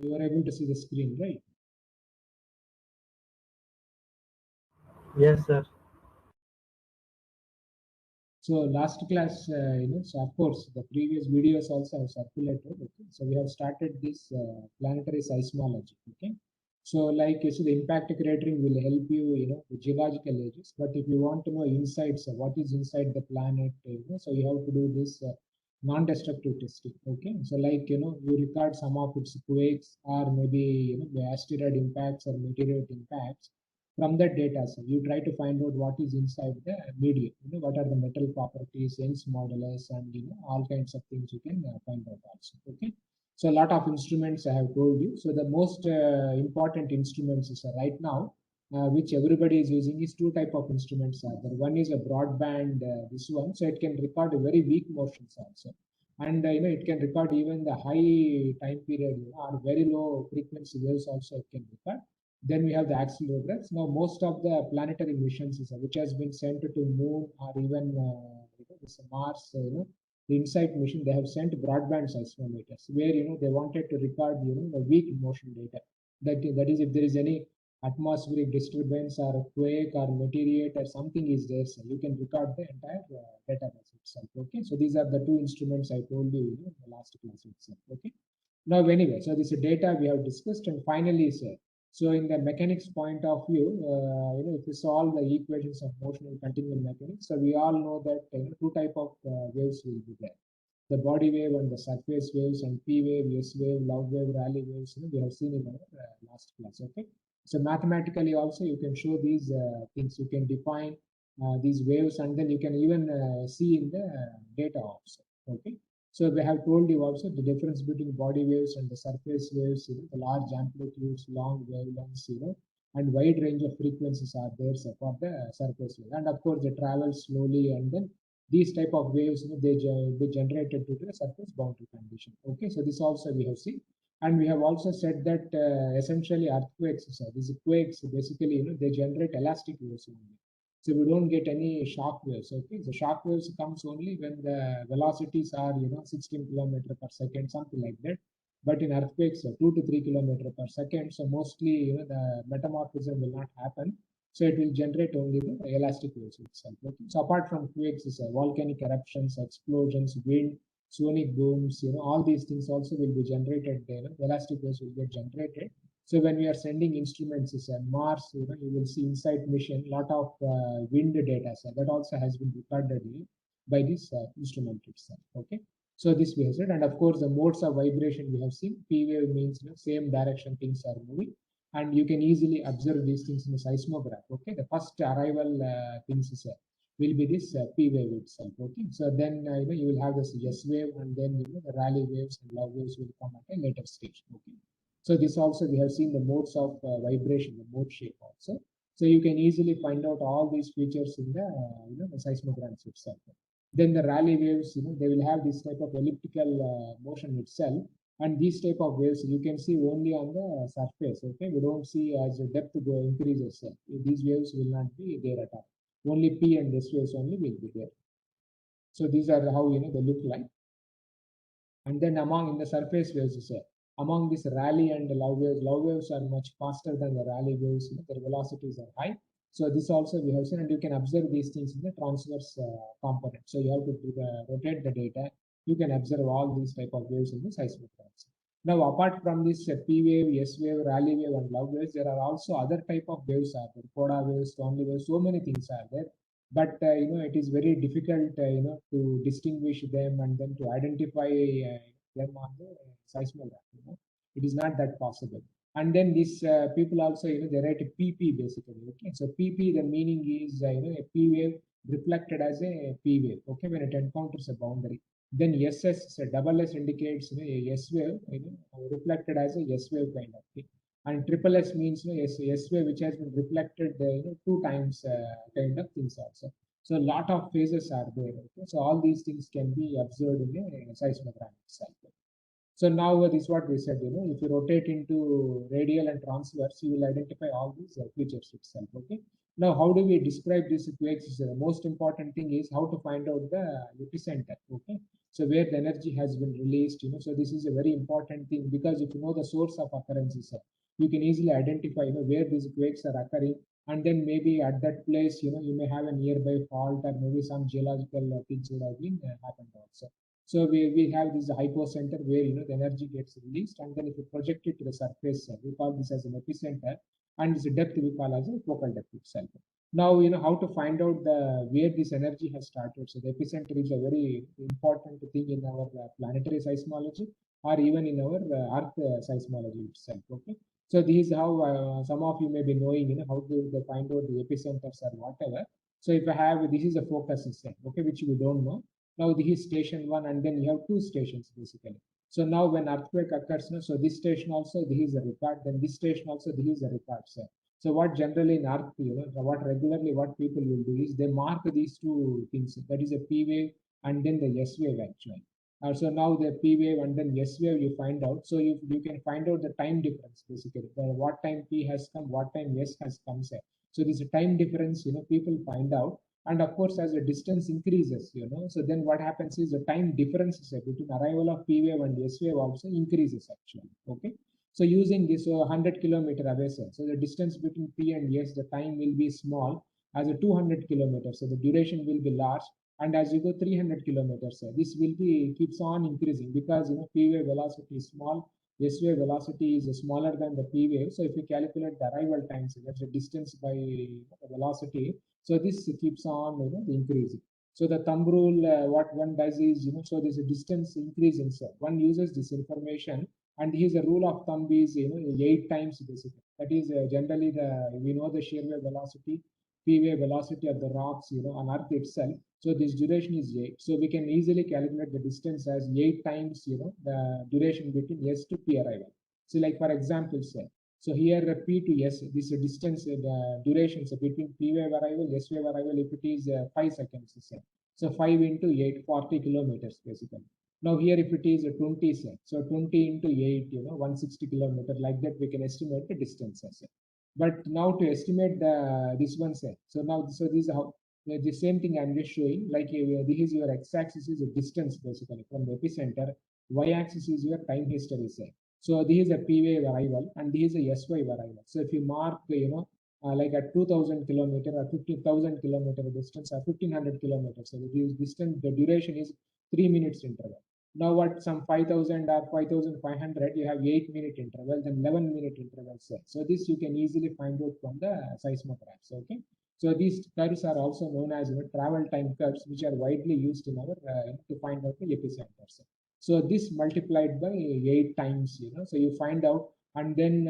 You are able to see the screen, right? Yes, sir. So last class, so of course the previous videos also have circulated. Okay, so we have started this planetary seismology. Okay, so like you see, the impact cratering will help you, with geological ages. But if you want to know insights, what is inside the planet, so you have to do this non-destructive testing. Okay, so like you record some of its quakes or maybe the asteroid impacts or meteorite impacts. From that data, so you try to find out what is inside the medium, what are the metal properties, Young's modulus, and all kinds of things you can find out also. Okay, so a lot of instruments I have told you. So the most important instruments is right now, which everybody is using, is two type of instruments are there. One is a broadband, this one, so it can record very weak motions also, and it can record even the high time period, or very low frequency waves also it can record. Then we have the accelerographs. Now, most of the planetary missions, which has been sent to Moon or even this Mars, the InSight mission, they have sent broadband seismometers where they wanted to record the weak motion data. That is, if there is any atmospheric disturbance or a quake or meteorite or something is there, so you can record the entire database itself. Okay, so these are the two instruments I told you, in the last class itself. Okay. Now, anyway, so this data we have discussed, and finally, sir. So, in the mechanics point of view, if you solve the equations of motion and continuum mechanics, so we all know that two type of waves will be there: the body wave and the surface waves, and P wave, S wave, love wave, Rayleigh waves. We have seen in our last class. Okay. So mathematically also you can show these things. You can define these waves, and then you can even see in the data also. Okay. So we have told you also the difference between body waves and the surface waves, the large amplitudes, long wavelengths, and wide range of frequencies are there for the surface wave. And of course, they travel slowly, and then these type of waves, they generated due to the surface boundary condition. Okay, so this also we have seen. And we have also said that essentially earthquakes, so these quakes basically, they generate elastic waves only. So we don't get any shock waves. Okay, the shock waves comes only when the velocities are 16 kilometer per second, something like that. But in earthquakes, 2 to 3 kilometer per second. So mostly the metamorphism will not happen. So it will generate only the elastic waves itself. Okay? So apart from quakes, volcanic eruptions, explosions, wind, sonic booms, all these things also will be generated. Elastic waves will get generated. So when we are sending instruments, Mars, you will see InSight mission, lot of wind data that also has been recorded by this instrument itself. Okay. So this we have said, and of course the modes of vibration we have seen. P wave means same direction things are moving, and you can easily observe these things in the seismograph. Okay, the first arrival things will be this P wave itself. Okay, so then you will have this S wave, and then the Rayleigh waves and love waves will come at a later stage. Okay. So this also we have seen the modes of vibration, the mode shape also. So you can easily find out all these features in the the seismographs itself. Then the Rayleigh waves, they will have this type of elliptical motion itself, and these type of waves you can see only on the surface. Okay, we don't see as the depth increases. These waves will not be there at all. Only P and S waves only will be there. So these are how they look like. And then among in the surface waves, among these Rayleigh and love waves are much faster than the Rayleigh waves. Their velocities are high. So this also we have seen, and you can observe these things in the transverse component. So you have to rotate the data. You can observe all these type of waves in the seismographs. Now, apart from this P wave, S wave, Rayleigh wave, and love waves, there are also other type of waves are there. Coda waves, Stonley waves, so many things are there. But it is very difficult to distinguish them and then to identify them on the seismograph. It is not that possible. And then these people also they write a PP basically. Okay, so PP, the meaning is a P wave reflected as a P wave. Okay, when it encounters a boundary. Then SS, so double S indicates a S wave reflected as a S wave kind of thing. And triple S means S wave which has been reflected two times kind of things also. So a lot of phases are there. Okay? So all these things can be observed in a seismogram itself. So now this is what we said. If you rotate into radial and transverse, you will identify all these features itself. Okay. Now, how do we describe these quakes? The most important thing is how to find out the epicenter. Okay, so where the energy has been released, so this is a very important thing, because if you know the source of occurrences, you can easily identify, where these quakes are occurring, and then maybe at that place, you may have a nearby fault, or maybe some geological things would have been happened also. So we have this hypocenter where the energy gets released, and then if you project it to the surface, we call this as an epicenter, and this depth we call as a focal depth itself. Now, how to find out the where this energy has started. So the epicenter is a very important thing in our planetary seismology, or even in our Earth seismology itself. Okay. So this is how some of you may be knowing, how to they find out the epicenters or whatever. So if I have, this is a focus system, okay, which we don't know. Now this is station one, and then you have two stations basically. So now when earthquake occurs, so this station also, this is a record, then this station also, this is a record. So what generally in Earth, what regularly what people will do is they mark these two things. That is a P wave and then the S wave actually. So now the P wave and then S wave you find out. So you can find out the time difference basically. What time P has come, what time S has come. So this time difference, people find out. And of course, as the distance increases, so then what happens is the time difference between arrival of P wave and S wave also increases actually. Okay. So using this 100-kilometer away, so the distance between P and S, the time will be small as a 200 kilometers. So the duration will be large. And as you go 300 kilometers, this will be keeps on increasing, because P wave velocity is small, S wave velocity is smaller than the P wave. So if you calculate the arrival time, so that's the distance by the velocity. So this keeps on increasing. So the thumb rule, what one does is, so there's a distance increasing. So one uses this information, and here's a rule of thumb is 8 times basically. That is generally we know the shear wave velocity, P wave velocity of the rocks on Earth itself. So this duration is 8. So we can easily calculate the distance as 8 times the duration between S to P arrival. So like for example, say, so here P to S, this distance, the durations between P wave arrival, S wave arrival, if it is 5 seconds, say. So 5 into 8, 40 kilometers basically. Now here if it is a 20 set, so 20 into 8, 160 kilometer, like that we can estimate the distance as well. But now to estimate this one set, so now this is how the same thing I'm just showing, like this is your x-axis is a distance basically from the epicenter, y-axis is your time history set. So this is a P wave arrival and this is a S wave arrival. So if you mark, like at 2000 kilometer or 50,000 kilometer distance or 1500 kilometers, so the distance, the duration is 3 minutes interval. Now what some 5000 or 5500, you have 8-minute interval, then 11-minute intervals. So this you can easily find out from the seismographs. Okay. So these curves are also known as travel time curves, which are widely used in our to find out the epicenters. So this multiplied by 8 times, so you find out, and then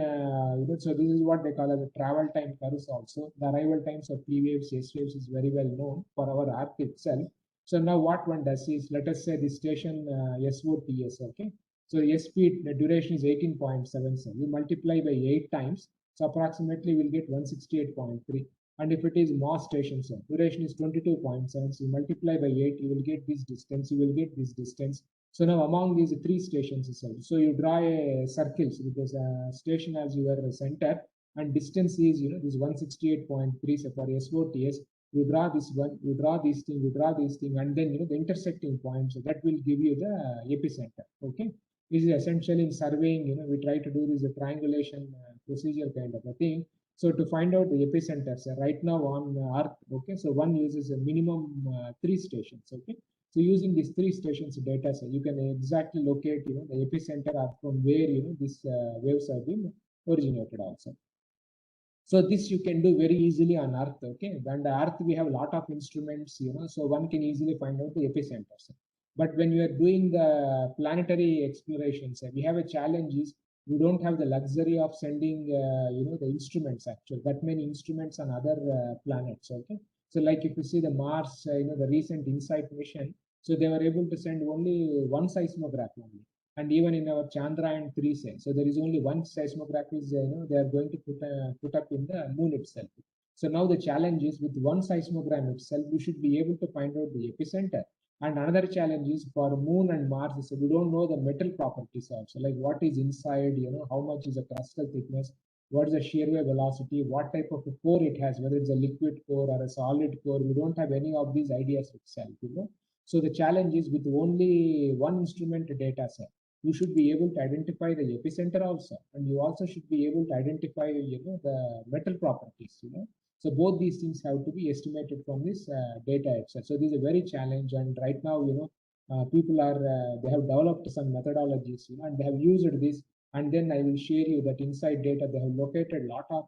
so this is what they call as the travel time curves also. The arrival times of P waves, S waves is very well known for our Earth itself. So now what one does is, let us say the station SOTS, okay? So SP, the duration is 18.77. You multiply by 8 times, so approximately we'll get 168.3. And if it is Moss station, so duration is 22.7. So you multiply by 8, you will get this distance, you will get this distance. So now among these three stations, so you draw a circle, so because station as your center, and distance is, this 168.3, so for SOTS, you draw this one, you draw this thing, you draw this thing, and then the intersecting point, so that will give you the epicenter. Okay, this is essentially in surveying, we try to do this a triangulation procedure kind of a thing. So to find out the epicenters right now on Earth, okay, so one uses a minimum 3 stations. Okay, so using these 3 stations data, so you can exactly locate the epicenter from where these waves have been originated also. So this you can do very easily on Earth, okay? And the Earth we have a lot of instruments, so one can easily find out the epicenters. But when you are doing the planetary explorations, we have a challenge is we don't have the luxury of sending, the instruments actually, that many instruments on other planets, okay? So like if you see the Mars, the recent InSight mission, so they were able to send only one seismograph only. And even in our Chandrayaan-3 say, so there is only one seismograph is, they are going to put up in the moon itself. So now the challenge is with one seismogram itself, we should be able to find out the epicenter. And another challenge is for moon and Mars, so we don't know the metal properties also, like what is inside, how much is the crustal thickness. what is the shear wave velocity, what type of a core it has, whether it's a liquid core or a solid core. We don't have any of these ideas itself, So the challenge is with only one instrument data set, you should be able to identify the epicenter also, and you also should be able to identify, the metal properties, So both these things have to be estimated from this data itself. So this is a very challenge, and right now, people are they have developed some methodologies, and they have used this. And then I will share you that inside data they have located a lot of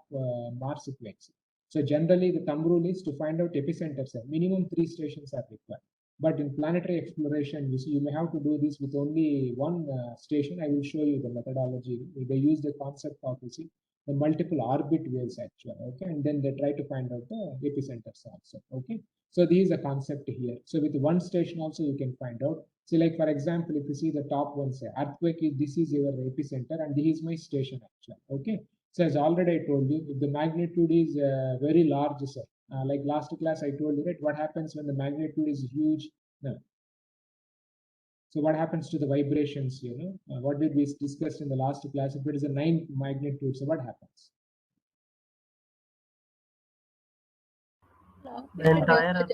Mars earthquakes. So generally, the thumb rule is to find out epicenters. Minimum 3 stations are required. But in planetary exploration, you may have to do this with only one station. I will show you the methodology. They use the concept of, the multiple orbit waves actually, okay, and then they try to find out the epicenters also, okay. So this is a concept here. So with one station also you can find out. So like for example, if you see the top one, say earthquake, this is your epicenter and this is my station actually, okay. So as already I told you, if the magnitude is very large, say, like last class I told you, right, what happens when the magnitude is huge? No. So what happens to the vibrations, what did we discuss in the last class? If it is a 9 magnitude, so what happens? The entire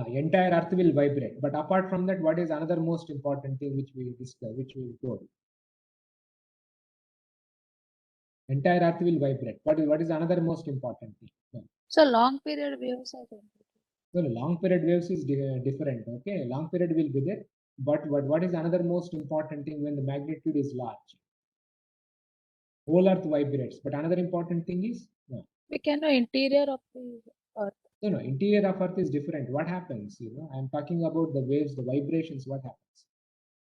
entire earth will vibrate. But apart from that, what is another most important thing which we discuss, which we told? Entire earth will vibrate. What is another most important thing? So long period waves are there. So long period waves is different. Okay, long period will be there. But what is another most important thing when the magnitude is large? Whole earth vibrates. But another important thing is, we can know interior of the earth. No, interior of earth is different. What happens? I'm talking about the waves, the vibrations. What happens?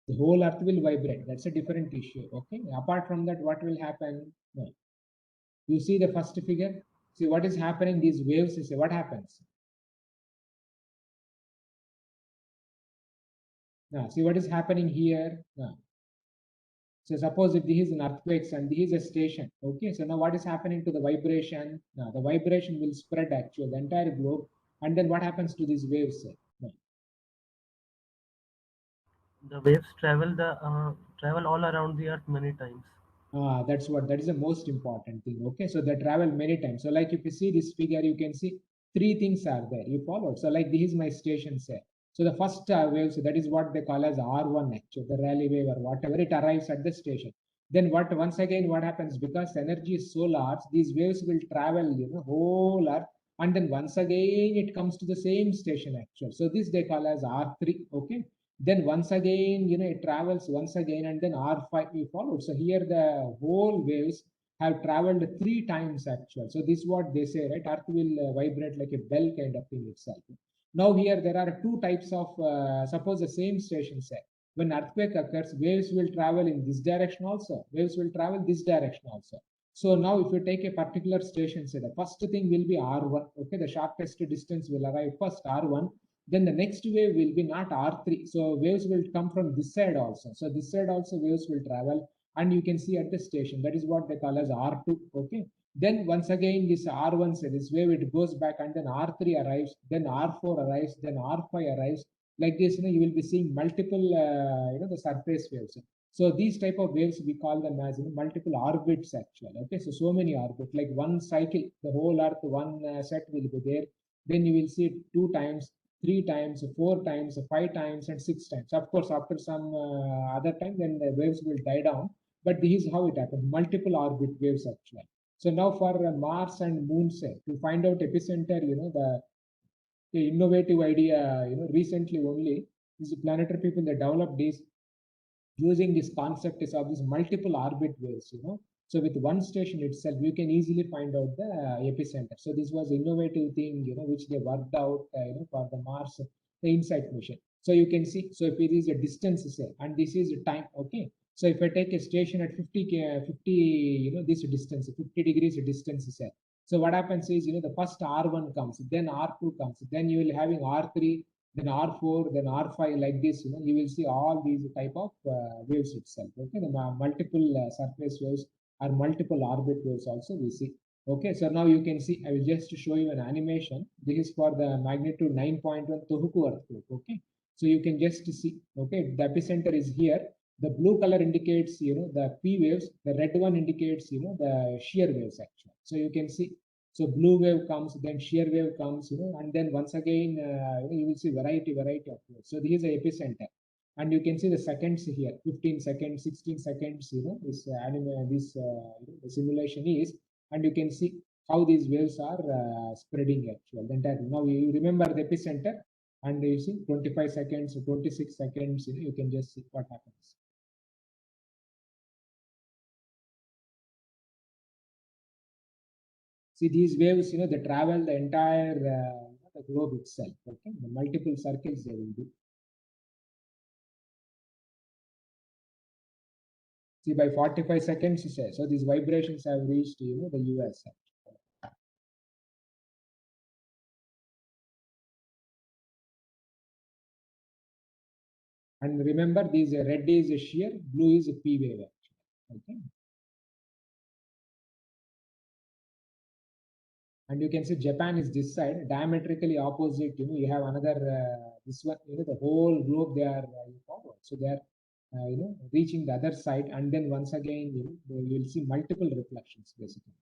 The whole earth will vibrate. That's a different issue. Okay. Apart from that, what will happen? No. You see the first figure. See what is happening. These waves. You say what happens? Now, see what is happening here. Now, so suppose if this is an earthquake and this is a station. Okay. So now what is happening to the vibration? Now the vibration will spread actually the entire globe. And then what happens to these waves? Now, the waves travel all around the earth many times. That is the most important thing. Okay, so they travel many times. So like if you see this figure, you can see 3 things are there. You follow. So like this is my station set. So the first wave, so that is what they call as R1 actually, the Rayleigh wave or whatever, it arrives at the station. Then once again what happens, because energy is so large, these waves will travel, whole earth, and then once again it comes to the same station actually. So this they call as R3. Okay. Then once again, it travels once again, and then R5 we followed. So here the whole waves have traveled 3 times actually. So this is what they say, right? Earth will vibrate like a bell kind of thing itself. Now here there are 2 types of, suppose the same station set. When earthquake occurs, waves will travel in this direction also. Waves will travel this direction also. So now if you take a particular station set, the first thing will be R1. Okay, the shortest distance will arrive first, R1. Then the next wave will be not R3. So waves will come from this side also. So this side also waves will travel, and you can see at the station. That is what they call as R2. Okay. Then once again this R1, so this wave it goes back, and then R3 arrives, then R4 arrives, then R5 arrives. Like this, you will be seeing multiple, the surface waves. So these type of waves we call them as multiple orbits actually. Okay, so many orbits, like one cycle, the whole Earth, one set will be there. Then you will see it 2 times, 3 times, 4 times, 5 times, and 6 times. Of course, after some other time, then the waves will die down. But this is how it happens: multiple orbit waves actually. So now for Mars and Moon, say, to find out epicenter, the innovative idea, recently only, these planetary people, they developed this using this concept is of these multiple orbit waves, So with one station itself, you can easily find out the epicenter. So this was innovative thing, which they worked out, for the Mars, the InSight mission. So you can see, so if it is a distance, say, and this is time, okay. So if I take a station at 50, this distance, 50 degrees distance, say. So what happens is, the first R1 comes, then R2 comes, then you will having R3, then R4, then R5, like this, you will see all these type of waves itself. Okay, the multiple surface waves or multiple orbit waves also we see. Okay, so now you can see, I will just show you an animation. This is for the magnitude 9.1 Tohoku earthquake. Okay, so you can just see, okay, the epicenter is here. The blue color indicates, the P waves. The red one indicates, the shear waves actually. So you can see, so blue wave comes, then shear wave comes, and then once again, you will see variety of waves. So this is the epicenter. And you can see the seconds here, 15 seconds, 16 seconds, the simulation is, and you can see how these waves are spreading actually. Now you remember the epicenter, and you see 25 seconds, 26 seconds, you can just see what happens. See these waves, they travel the entire the globe itself. Okay, the multiple circles they will do. See, by 45 seconds, so these vibrations have reached, the US. And remember, these red is a shear, blue is a P wave actually. Okay. And you can see Japan is this side, diametrically opposite. You have another this one. The whole globe they are forward, so they are reaching the other side, and then once again, you will see multiple reflections basically.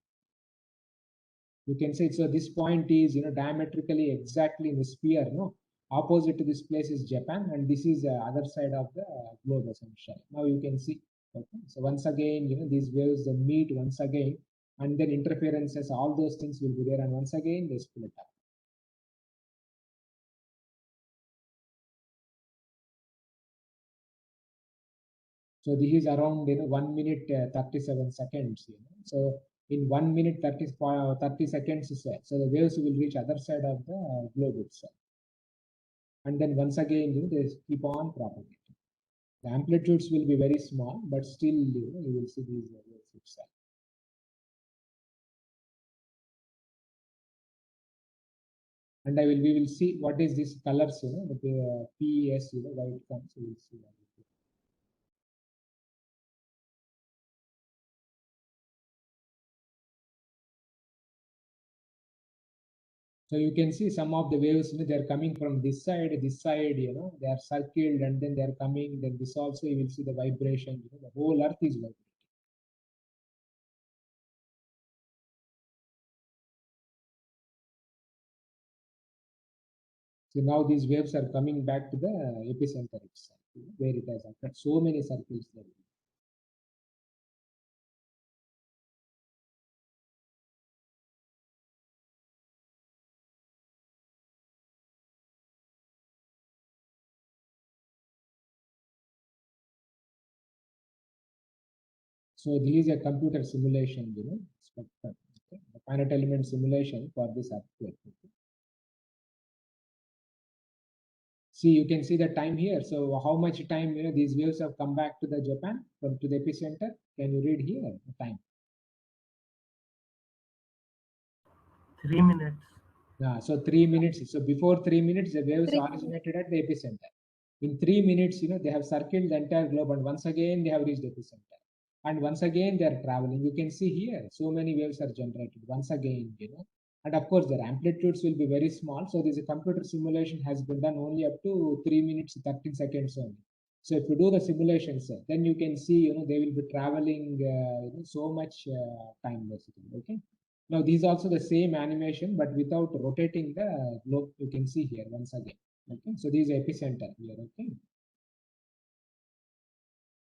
You can say, so this point is diametrically exactly in the sphere. No, opposite to this place is Japan, and this is the other side of the globe essentially. Now you can see. Okay, so once again, these waves they meet once again, and then interferences, all those things will be there, and once again they split up. So this is around 1 minute 37 seconds. So in 1 minute 30 seconds, so the waves will reach other side of the globe itself, and then once again they keep on propagating. The amplitudes will be very small, but still you will see these waves itself. And we will see what is this colors, the PES, why it comes. We will see that. So you can see some of the waves, they are coming from this side, they are circled, and then they are coming. Then this also you will see the vibration. The whole Earth is vibrating. So now these waves are coming back to the epicenter itself, where it has occurred. So many circles there. So this is a computer simulation, spectrum. Okay? The finite element simulation for this earthquake. Okay? See, you can see the time here. So how much time these waves have come back to the Japan from to the epicenter? Can you read here the time? 3 minutes. Yeah, so 3 minutes. So before 3 minutes, the waves 3 originated at the epicenter. In 3 minutes, they have circled the entire globe, and once again they have reached the epicenter. And once again they are traveling. You can see here, so many waves are generated once again, And of course, their amplitudes will be very small. So this computer simulation has been done only up to 3 minutes 13 seconds only. So if you do the simulations, then you can see, they will be traveling, so much time basically. Okay. Now, these also the same animation, but without rotating the globe. You can see here once again. Okay, so this is epicenter here. Okay.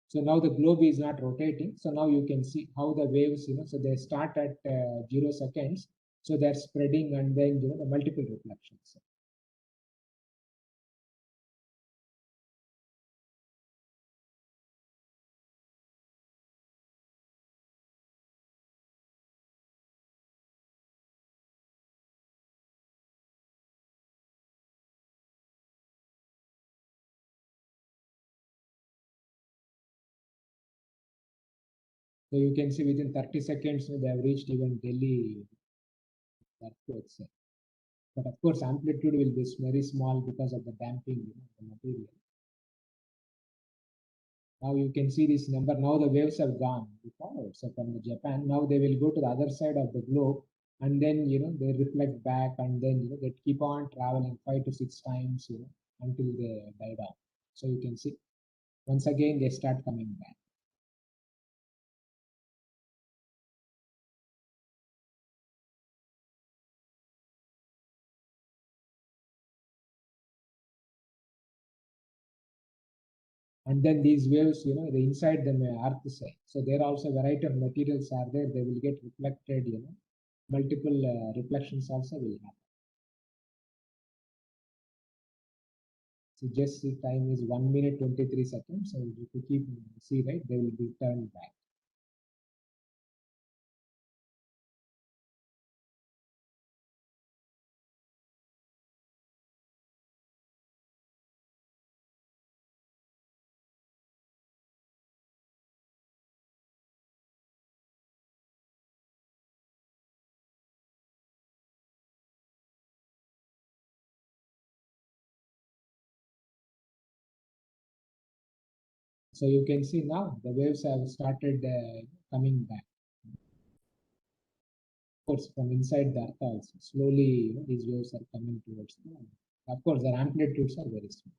So now the globe is not rotating. So now you can see how the waves, so they start at 0 seconds. So they're spreading, and then the multiple reflections. So you can see within 30 seconds, they have reached even Delhi earthquakes. But of course, amplitude will be very small because of the damping of the material. Now you can see this number. Now the waves have gone forward. So from the Japan, now they will go to the other side of the globe, and then they reflect back, and then they keep on traveling 5 to 6 times, until they die down. So you can see Once again, they start coming back. And then these waves, they inside them earth side. So there also variety of materials are there. They will get reflected, multiple reflections also will happen. So just the time is 1 minute 23 seconds. So if you keep see right, they will be turned back. So you can see now the waves have started coming back. Of course, from inside the earth also, slowly these waves are coming towards the earth. Of course, their amplitudes are very small.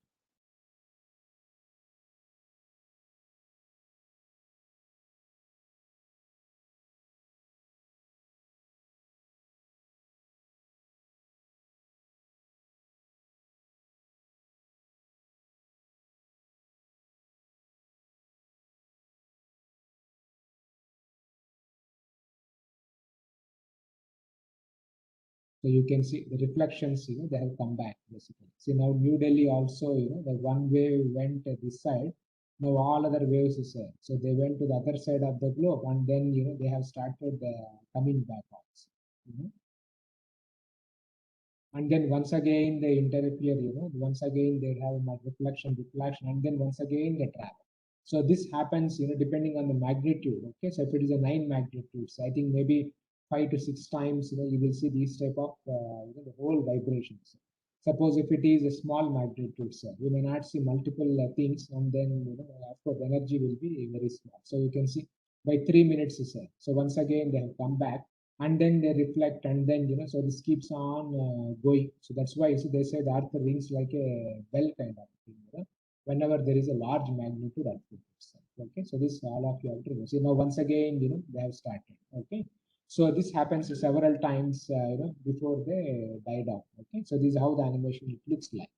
So you can see the reflections, they have come back basically. See now New Delhi also, the one wave went this side. Now all other waves is there. So they went to the other side of the globe, and then they have started coming back also. And then once again they interfere, once again they have a reflection, and then once again they travel. So this happens, depending on the magnitude. Okay, so if it is a 9 magnitudes, I think maybe 5 to 6 times, you will see these type of the whole vibrations. Suppose if it is a small magnitude, sir, you may not see multiple things, and then of course energy will be very small. So you can see by 3 minutes, sir. So once again they have come back, and then they reflect, and then so this keeps on going. So that's why they say the earth rings like a bell kind of thing, whenever there is a large magnitude earthquake itself. Okay, so this all of you have to know. So now once again they have started. Okay, so this happens several times before they die down. Okay, so this is how the animation it looks like.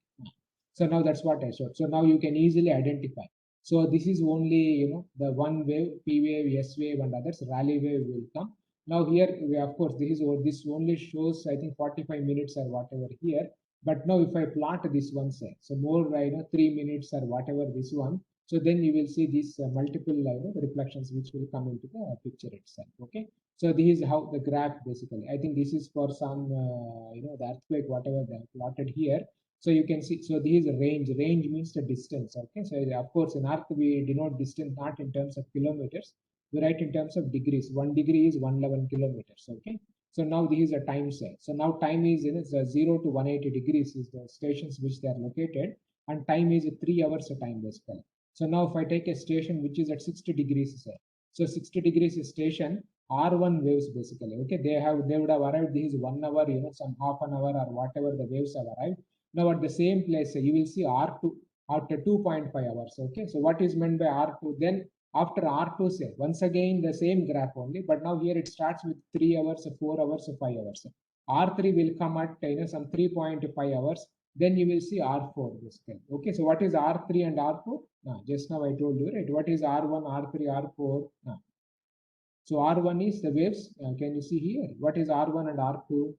So now that's what I showed. So now you can easily identify. So this is only the one wave, P wave, S wave, and others. Rally wave will come. Now here, of course, this only shows, I think, 45 minutes or whatever here. But now if I plot this one, say, so more 3 minutes or whatever this one, so then you will see these multiple reflections which will come into the picture itself. Okay, so this is how the graph basically. I think this is for some the earthquake whatever they have plotted here. So you can see, so this is a range. Range means the distance. Okay, so of course in earth we denote distance not in terms of kilometers, we write in terms of degrees. 1 degree is 111 kilometers. Okay, so now this is a time set. So now time is 0 to 180 degrees is the stations which they are located, and time is 3 hours a time basically. So now if I take a station which is at 60 degrees, say, so 60 degrees station, R1 waves basically. Okay, they would have arrived. This is 1 hour, some half an hour or whatever the waves have arrived. Now at the same place, you will see R2 after 2.5 hours. Okay, so what is meant by R2? Then after R2, say once again the same graph only, but now here it starts with 3 hours, 4 hours, 5 hours. R3 will come at some 3.5 hours. Then you will see R4 basically. Okay, so what is R3 and R4? Just now I told you, right? What is R1, R3, R4? So R1 is the waves. Can you see here? What is R1 and R2?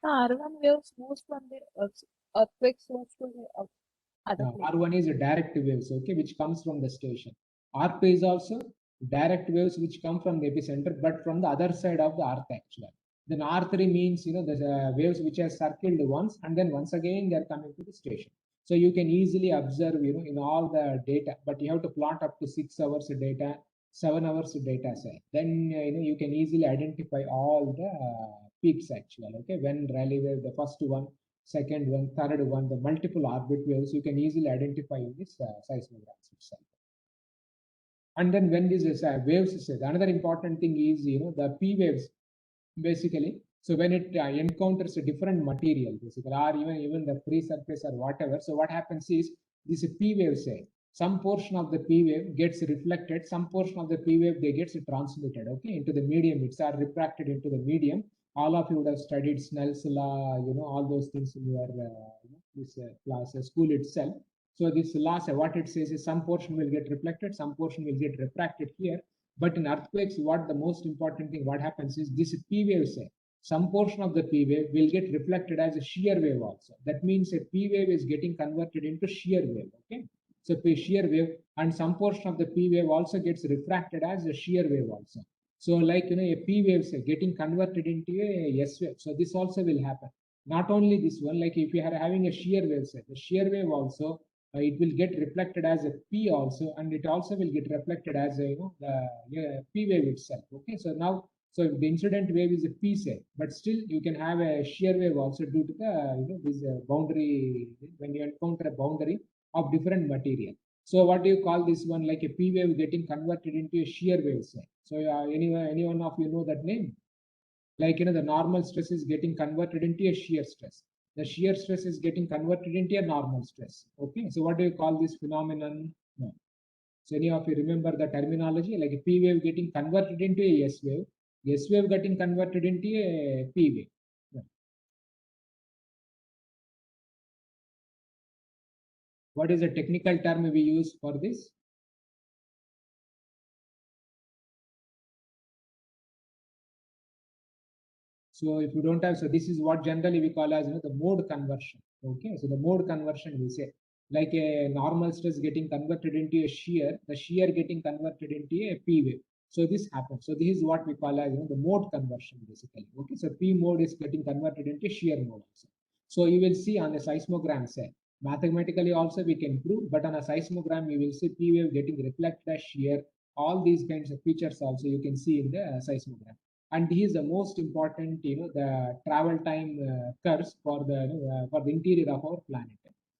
The R1 waves moves from the earthquake source to the other place. R1 is a direct waves, okay, which comes from the station. R2 is also direct waves which come from the epicenter, but from the other side of the earth actually. Then R3 means the waves which are circled once, and then once again they are coming to the station. So you can easily observe in all the data, but you have to plot up to 6 hours of data, 7 hours of data set. Then you can easily identify all the peaks actually. Okay, when Rayleigh wave, the first one, second one, third one, the multiple orbit waves, you can easily identify in this seismograph itself. And then when these waves is said, another important thing is the P waves basically. So when it encounters a different material, basically, or even the free surface or whatever, so what happens is this P wave, say, some portion of the P wave gets reflected, some portion of the P wave they gets transmitted, okay, into the medium. It's are refracted into the medium. All of you would have studied Snell's law, all those things in your this class, school itself. So this law, what it says is some portion will get reflected, some portion will get refracted here. But in earthquakes, what the most important thing, what happens is this P wave, say, some portion of the P wave will get reflected as a shear wave also. That means a P wave is getting converted into shear wave, okay? So shear wave, and some portion of the P wave also gets refracted as a shear wave also. So like, a P wave, say, getting converted into a S wave. So this also will happen. Not only this one, like if you are having a shear wave, say, the shear wave also, it will get reflected as a P also, and it also will get reflected as a, the P wave itself, okay? So now, so the incident wave is a P say, but still you can have a shear wave also due to the this boundary, when you encounter a boundary of different material. So what do you call this one, like a P wave getting converted into a shear wave, say? So anyone of you know that name? Like the normal stress is getting converted into a shear stress. The shear stress is getting converted into a normal stress. Okay, so what do you call this phenomenon? No. So any of you remember the terminology, like a P wave getting converted into a S wave, S wave getting converted into a P wave. Yeah. What is the technical term we use for this? So if you don't have, so this is what generally we call as the mode conversion. Okay, so the mode conversion we say, like a normal stress getting converted into a shear, the shear getting converted into a P wave. So this happens. So this is what we call as the mode conversion basically. Okay, so P mode is getting converted into shear mode also. So you will see on the seismogram say, mathematically also we can prove, but on a seismogram you will see P wave getting reflected as shear. All these kinds of features also you can see in the seismogram. And he is the most important, the travel time curves for the interior of our planet.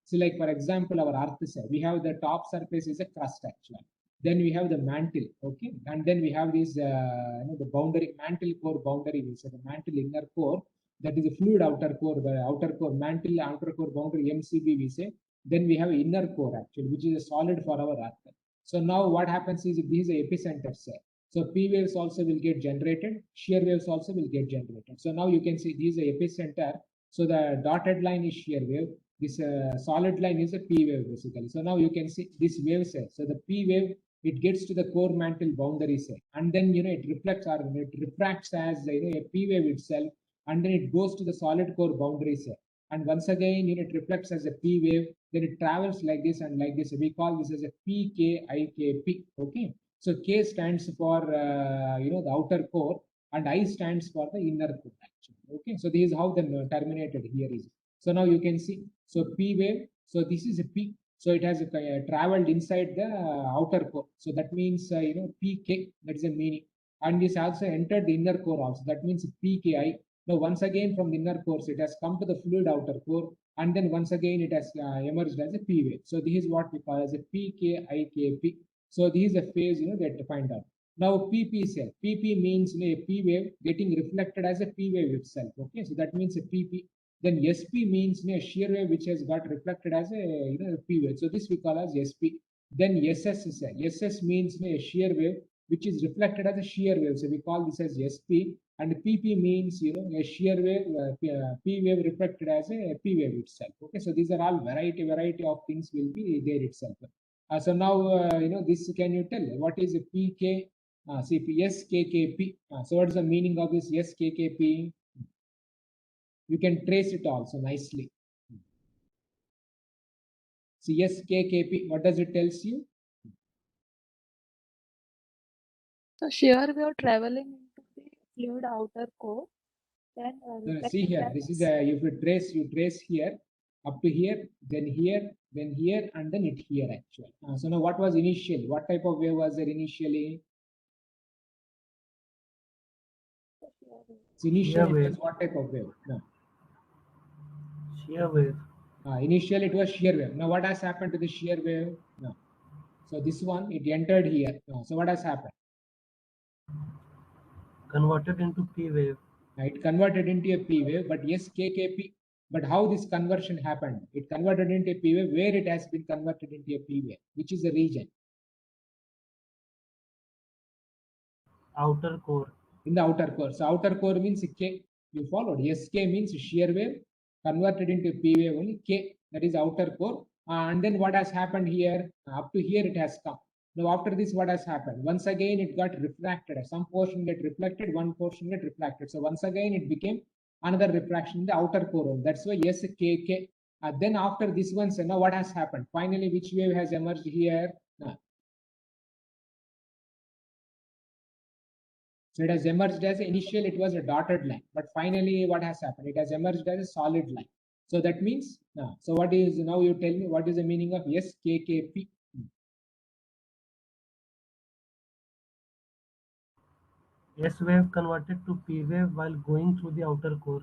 So like for example, our earth say, we have the top surface is a crust actually, then we have the mantle, okay, and then we have this the boundary, mantle core boundary, we say the mantle inner core, that is the fluid outer core, the outer core mantle, outer core boundary, MCB we say. Then we have inner core actually, which is a solid for our earth. So now what happens is these are epicenters, say. So P waves also will get generated, shear waves also will get generated. So now you can see these are epicenter. So the dotted line is shear wave. This solid line is a P wave basically. So now you can see this wave say. So the P wave, it gets to the core mantle boundary say, and then it reflects or it refracts as a P wave itself, and then it goes to the solid core boundary say. And once again, it reflects as a P wave. Then it travels like this and like this. We call this as a PKIKP. Okay. So K stands for the outer core, and I stands for the inner core actually. Okay, so this is how the terminated here is. So now you can see, so P wave, so this is a P, so it has traveled inside the outer core. So that means PK, that is the meaning, and this also entered the inner core also. That means PKI. Now once again from the inner core, so it has come to the fluid outer core, and then once again it has emerged as a P wave. So this is what we call as a PKIKP. So this is a phase, that to find out. Now PP cell, PP means a P wave getting reflected as a P wave itself. Okay, so that means a PP. Then SP means a shear wave which has got reflected as a P wave. So this we call as SP. Then SS cell, SS means a shear wave which is reflected as a shear wave. So we call this as SP. And PP means a shear wave, P wave reflected as a P wave itself. Okay, so these are all variety of things will be there itself. So now, this can you tell what is a PK? See, SKKP. So what is the meaning of this SKKP? You can trace it also nicely. See, SKKP, what does it tells you? So shear wave traveling into the fluid outer core, then See here, this is if you trace here, up to here, then here, and then it here actually. So now what was initially? What type of wave was there initially? So initially it was what type of wave? No. Shear wave. Initially it was shear wave. Now what has happened to the shear wave? No. So this one, it entered here. No. So what has happened? Converted into P wave. It converted into a P wave, but yes, KKP. But how this conversion happened? It converted into a P wave where it has been converted into a P wave, which is the region. Outer core. In the outer core. So outer core means K. You followed. SK means shear wave converted into P wave only. K, that is outer core. And then what has happened here? Up to here it has come. Now after this, what has happened? Once again it got refracted. Some portion get reflected, one portion get reflected. So once again it became another refraction in the outer core. That's why SKK. Then after this one, so now what has happened? Finally, which wave has emerged here? So it has emerged as initial, it was a dotted line, but finally what has happened? It has emerged as a solid line. So that means, so what is, now you tell me what is the meaning of SKKP? S wave converted to P wave while going through the outer core.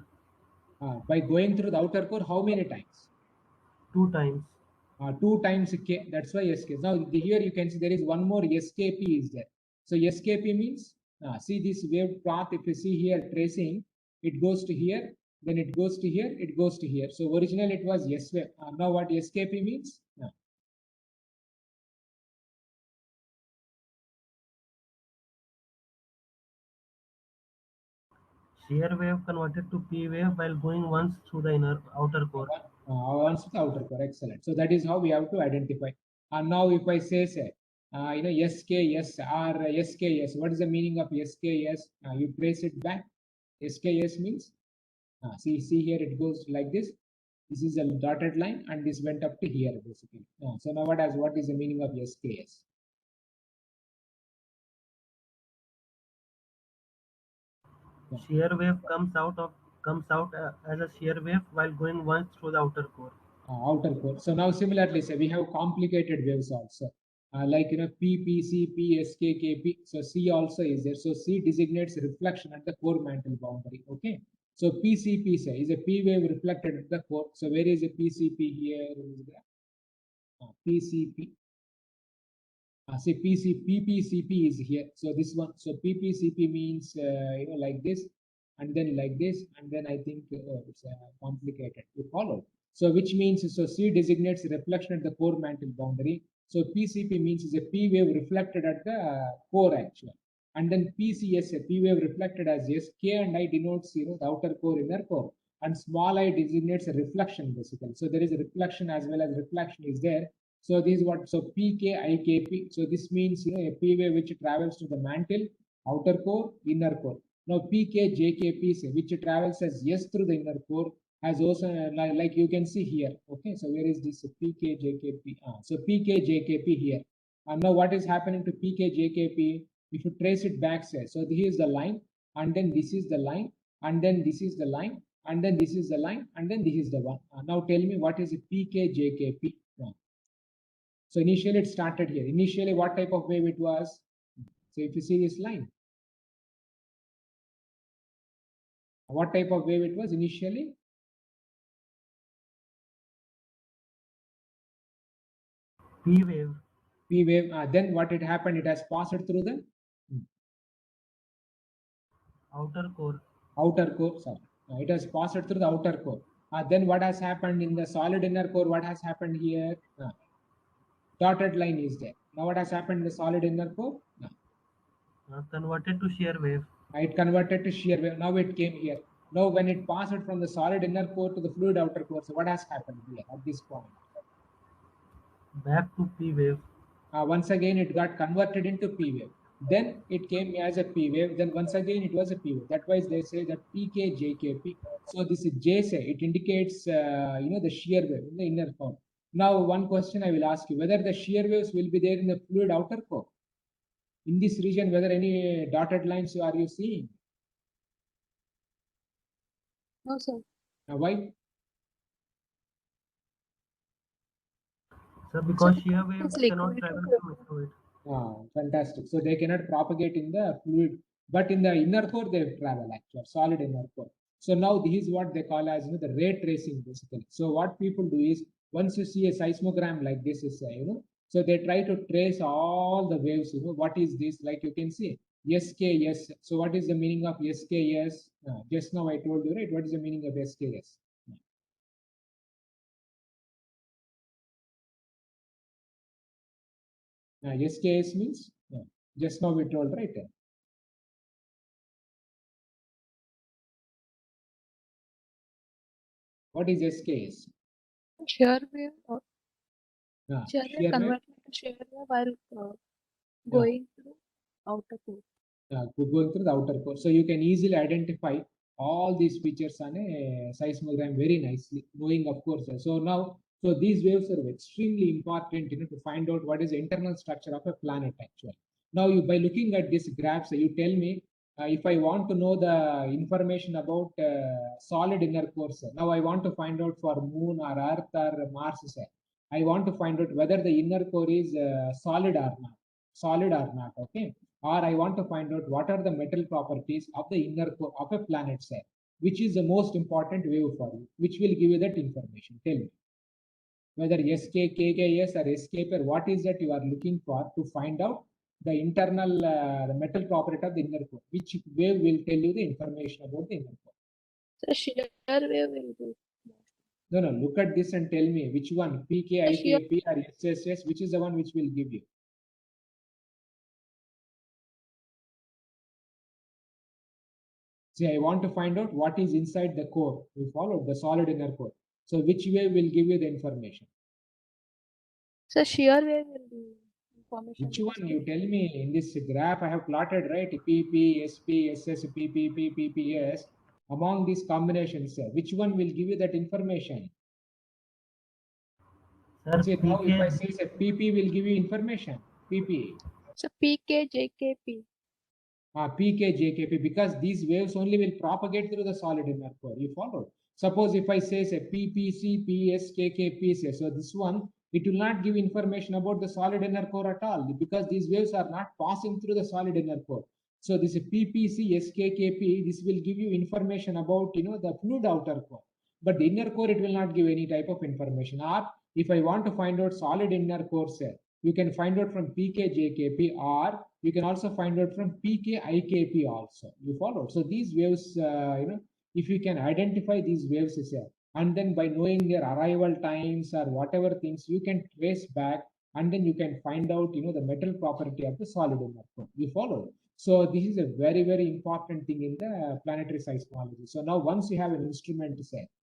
By going through the outer core, how many times? 2 times. 2 times K, that's why SK. Now here you can see there is one more SKP is there. So SKP means, see this wave path, if you see here tracing, it goes to here, then it goes to here, it goes to here. So originally it was S wave. Now what SKP means? Shear wave converted to P wave while going once through the outer core. Once the outer core, excellent. So that is how we have to identify. And now if I say, SKS or SKS, what is the meaning of SKS? You trace it back. SKS means, see here it goes like this. This is a dotted line and this went up to here basically. So now what is the meaning of SKS? Shear wave comes out as a shear wave while going once through the outer core. Outer core. So now similarly, say we have complicated waves also, like P, P, C, P, S, K, K, P. So C also is there. So C designates reflection at the core mantle boundary. Okay. So PCP say is a P wave reflected at the core. So where is a PCP here? PCP. See PPCP is here. So this one. So PPCP means like this, and then like this, and then I think it's complicated. You follow. So which means, so C designates reflection at the core mantle boundary. So PCP means is a P wave reflected at the core actually. And then PCS, a P wave reflected as S. K and I denotes the outer core, inner core. And small I designates a reflection basically. So there is a reflection as well as reflection is there. So this is what, so PKIKP. So this means a P wave which travels to the mantle, outer core, inner core. Now PKJKP, which travels as S through the inner core, has also like you can see here. Okay, so where is this PKJKP? So PKJKP here. And now what is happening to PKJKP? If you trace it back, say, so this is the line, and then this is the line, and then this is the line, and then this is the line, and then this is the one. Now tell me what is a PKJKP? So initially it started here. Initially, what type of wave it was? So if you see this line, what type of wave it was initially? P wave. P wave. Then what it happened? It has passed through the outer core. Outer core. Sorry, it has passed through the outer core. Then what has happened in the solid inner core? What has happened here? Dotted line is there. Now what has happened in the solid inner core? Converted to shear wave. It converted to shear wave. Now it came here. Now when it passed from the solid inner core to the fluid outer core, so what has happened here at this point? Back to P wave. Once again it got converted into P wave. Then it came as a P wave. Then once again it was a P wave. That's why they say that PKJKP. So this is J say it indicates the shear wave in the inner core. Now one question I will ask you, whether the shear waves will be there in the fluid outer core. In this region, whether any dotted lines are you seeing? No, sir. Now why? So because shear waves cannot travel through it. Fantastic. So they cannot propagate in the fluid, but in the inner core they travel actually, solid inner core. So now this is what they call as the ray tracing basically. So what people do is, once you see a seismogram like this is so they try to trace all the waves. What is this? Like you can see SKS. So what is the meaning of SKS? Just now I told you, right? What is the meaning of SKS? SKS means, just now we told, right? What is SKS? Shear wave or shear Shear wave wave. converted to shear wave while going through outer core. Going through the outer core. So you can easily identify all these features on a seismogram very nicely, knowing of course. So now, so these waves are extremely important, to find out what is the internal structure of a planet actually. Now you, by looking at this graph, so you tell me if I want to know the information about solid inner core, now I want to find out for Moon or Earth or Mars, I want to find out whether the inner core is solid or not, okay? Or I want to find out what are the metal properties of the inner core of a planet cell, which is the most important wave for you, which will give you that information. Tell me whether SK, KKS or SK pair, what is that you are looking for to find out the internal the metal property of the inner core, which wave will tell you the information about the inner core. So shear wave will do. No, look at this and tell me which one, PK, IKP or SSS, which is the one which will give you. See, I want to find out what is inside the core. We followed the solid inner core. So which way will give you the information? So shear wave will do information. Which one? You tell me. In this graph I have plotted, right? PP, SP, SS, PP, PPS. Among these combinations, which one will give you that information? Sir, See, now if I PK, say PP will give you information. PP. So PK, JKP. PK, JKP, because these waves only will propagate through the solid inner core. You follow? Suppose if I say PPC, PS, KKP, so this one, it will not give information about the solid inner core at all because these waves are not passing through the solid inner core. So this PPC, SKKP, this will give you information about, the fluid outer core. But the inner core, it will not give any type of information. Or if I want to find out solid inner core cell, you can find out from PKJKP, or you can also find out from PKIKP also. You follow? So these waves, if you can identify these waves, and then by knowing their arrival times or whatever things, you can trace back, and then you can find out, the metal property of the solid inner core. You follow? So this is a very, very important thing in the planetary seismology. So now once you have an instrument,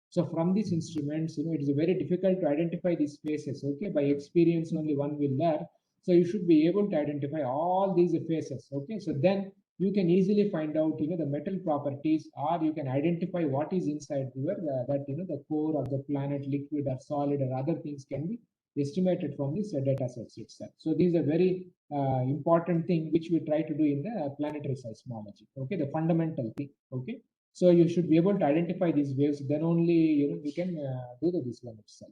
so from these instruments, it is very difficult to identify these phases. Okay, by experience only one will learn. So you should be able to identify all these phases. Okay, so then you can easily find out, the metal properties, or you can identify what is inside your that the core of the planet, liquid or solid or other things can be estimated from this data sets itself. So these are very important thing which we try to do in the planetary seismology. Okay, the fundamental thing. Okay. So you should be able to identify these waves. Then only you can do this one itself.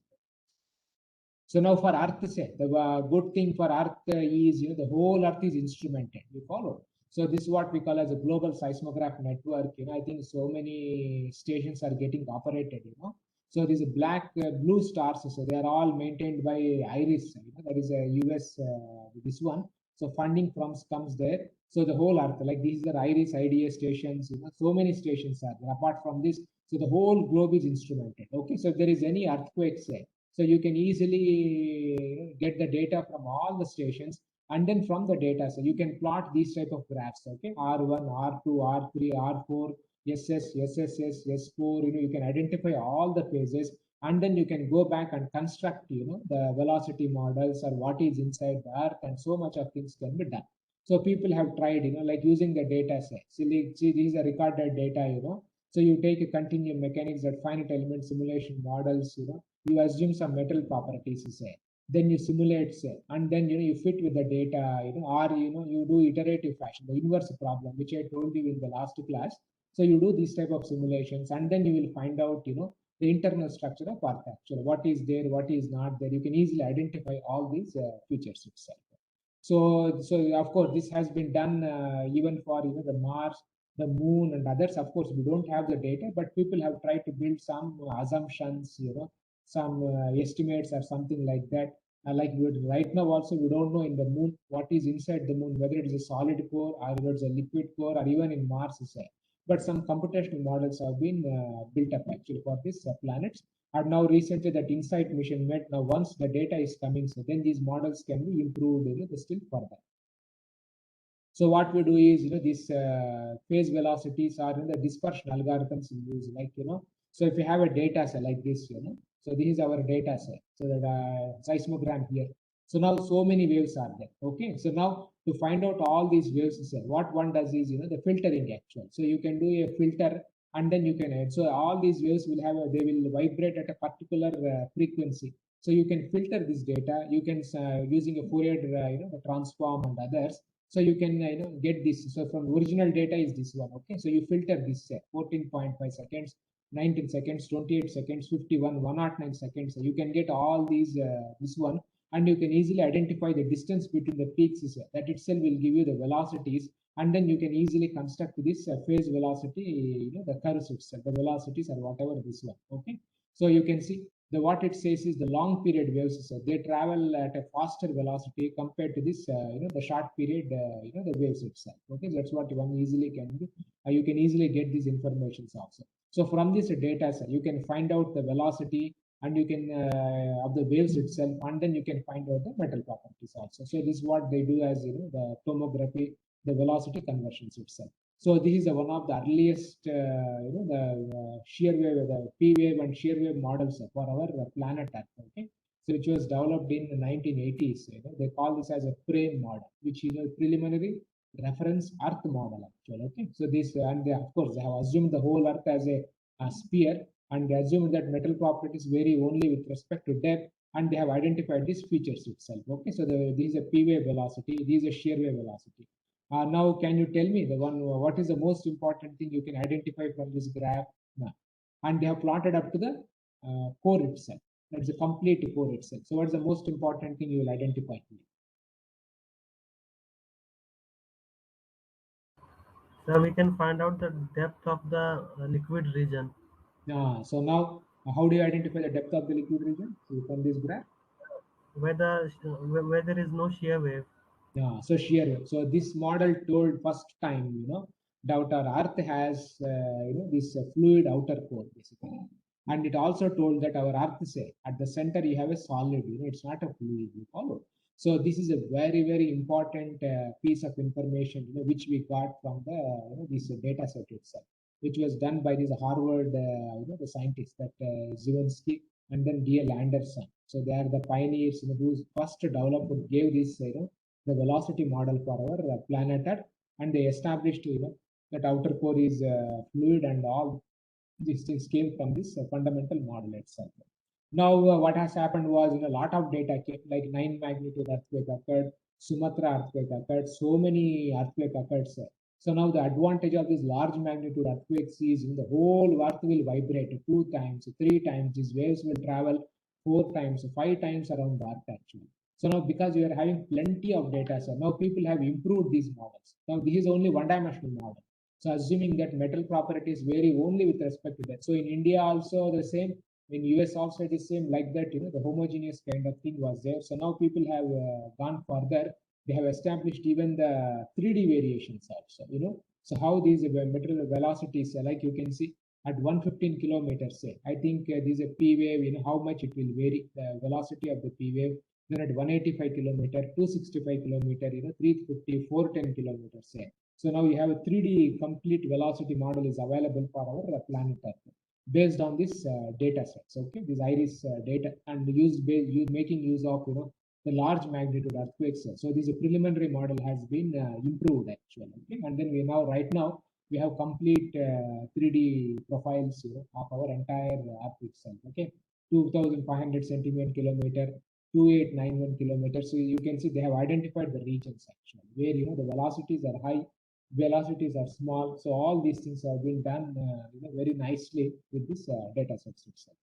So now for Earth, the good thing for Earth is the whole Earth is instrumented. You follow. So this is what we call as a global seismograph network. I think so many stations are getting operated. So these black, blue stars. So they are all maintained by IRIS. That is a US. This one. So funding comes there. So the whole Earth, like these are IRIS, IDA stations. So many stations are there. Apart from this, so the whole globe is instrumented. Okay. So if there is any earthquake, so you can easily get the data from all the stations, and then from the data, so you can plot these type of graphs. Okay, R1, R2, R3, R4, SS, SSS, S4. You can identify all the phases, and then you can go back and construct, the velocity models or what is inside the Earth, and so much of things can be done. So people have tried, like using the data set. See, these are recorded data, So you take a continuum mechanics, that finite element simulation models, you assume some metal properties, then you simulate, and then you fit with the data, or you do iterative fashion, the inverse problem, which I told you in the last class. So you do these type of simulations, and then you will find out, the internal structure of Earth actually, what is there, what is not there. You can easily identify all these features itself. So of course this has been done even for the Mars, the Moon, and others. Of course we don't have the data, but people have tried to build some assumptions, some estimates or something like that. Like right now also we don't know in the moon what is inside the moon, whether it is a solid core or whether it's a liquid core or even in Mars is there. But some computational models have been built up actually for these planets. And now recently that InSight mission met. Now once the data is coming, so then these models can be improved still further. So what we do is, these phase velocities are in the dispersion algorithms we use, like, so if you have a data set like this, so this is our data set. So that seismogram here. So now so many waves are there. Okay. So now to find out all these waves, what one does is, the filtering actually. So you can do a filter and then you can add. So all these waves will have, they will vibrate at a particular frequency. So you can filter this data. You can using a Fourier, transform and others. So you can get this. So from original data is this one. Okay. So you filter this 14.5 seconds, 19 seconds, 28 seconds, 51, 109 seconds. So you can get all these this one, and you can easily identify the distance between the peaks. That itself will give you the velocities, and then you can easily construct this phase velocity, the curves itself, the velocities or whatever this one. Okay. So you can see what it says is the long period waves, they travel at a faster velocity compared to this, the short period, the waves itself. Okay, that's what one easily can do. You can easily get these informations also. So from this data set, you can find out the velocity and you can of the waves itself, and then you can find out the metal properties also. So this is what they do as the tomography, the velocity conversions itself. So this is one of the earliest, the shear wave, the P wave and shear wave models for our planet Earth. Okay, so which was developed in the 1980s. They call this as a frame model, which is a preliminary reference Earth model actually. Okay, so this and they, of course, they have assumed the whole Earth as a sphere, and they assume that metal properties vary only with respect to depth, and they have identified these features itself. Okay, so this is a P wave velocity, this is a shear wave velocity. Now, can you tell me the one, what is the most important thing you can identify from this graph? No. And they have plotted up to the core itself. That's the complete core itself. So what's the most important thing you will identify here? So we can find out the depth of the liquid region. So now, how do you identify the depth of the liquid region? So from this graph? Where there is no shear wave. Yeah, so shear wave. So this model told first time, that our Earth has, this fluid outer core basically, and it also told that our Earth, say, at the center you have a solid, it's not a fluid. You follow? So this is a very very important piece of information, which we got from the this data set itself, which was done by this Harvard, the scientists that Zivensky and then D.L. Anderson. So they are the pioneers, who first developed, gave this, the velocity model for our planet Earth, and they established, that outer core is fluid, and all these things came from this fundamental model itself. Now, what has happened was, a lot of data came, like 9 magnitude earthquake occurred, Sumatra earthquake occurred, so many earthquake occurred. So now the advantage of this large magnitude earthquakes is, the whole Earth will vibrate 2 times, 3 times. These waves will travel 4 times, 5 times around the Earth actually. So now, because you are having plenty of data, so now people have improved these models. Now this is only one-dimensional model. So assuming that metal properties vary only with respect to that. So in India also the same, in US also it is same like that. The homogeneous kind of thing was there. So now people have gone further. They have established even the 3D variations also. So how these metal velocities, like you can see at 115 kilometers, say, I think this is a P wave. How much it will vary the velocity of the P wave. Then at 185 kilometer, 265 kilometer, 350, 410 kilometers, say. So now you have a 3D complete velocity model is available for our planet Earth based on this data sets. Okay, this iris data, and making use of the large magnitude earthquakes. So this preliminary model has been improved actually. Okay, and then right now we have complete 3D profiles of our entire Earth itself. Okay, 2,500 centimeter kilometer, 2891 kilometers. So you can see they have identified the regions actually where the velocities are high, velocities are small. So all these things have been done very nicely with this data sets itself.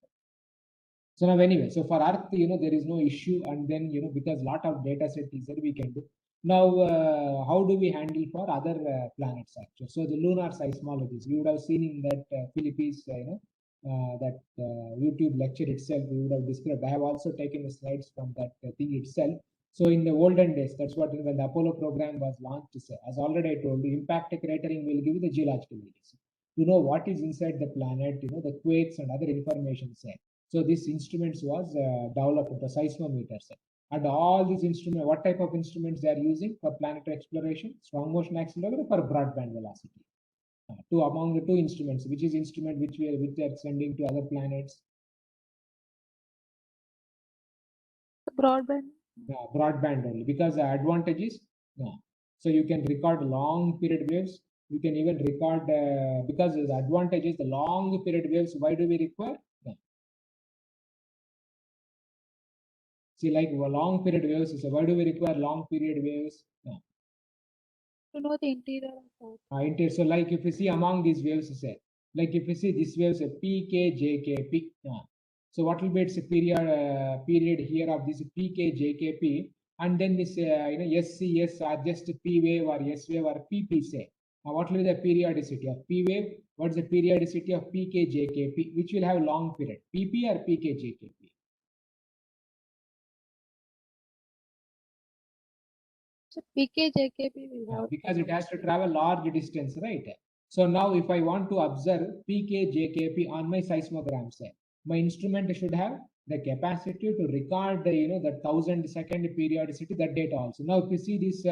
So now anyway, so for Earth, there is no issue, and then because lot of data set is there, we can do. Now, how do we handle for other planets actually? So the lunar seismologies, you would have seen in that Philippines, that YouTube lecture itself, we would have described. I have also taken the slides from that thing itself. So in the olden days, that's what when the Apollo program was launched, as already I told you, impact cratering will give you the geological areas. To know what is inside the planet, the quakes and other information set. So this instruments was developed, the seismometers. And all these instruments, what type of instruments they are using for planetary exploration? Strong motion accelerometer for broadband velocity. Two among the two instruments, which is instrument which we are sending to other planets? Broadband. Broadband only, because the advantage is so you can record long period waves. You can even record because the advantage is the long period waves. Why do we require? See, like long period waves. So why do we require long period waves? To know the interior of Earth. So like if you see among these waves, like if you see these waves, P, K, J, K, P. So what will be its period here of this P, K, J, K, P, and then this S, C, S are just P wave or S wave or P, P say. What will be the periodicity of P wave? What is the periodicity of P, K, J, K, P, which will have long period? P, P or P, K, J, K, P? So PKJKP will have because it has to travel large distance, right? So now if I want to observe PKJKP on my seismogram, my instrument should have the capacity to record the 1,000-second periodicity, that data also. Now if you see this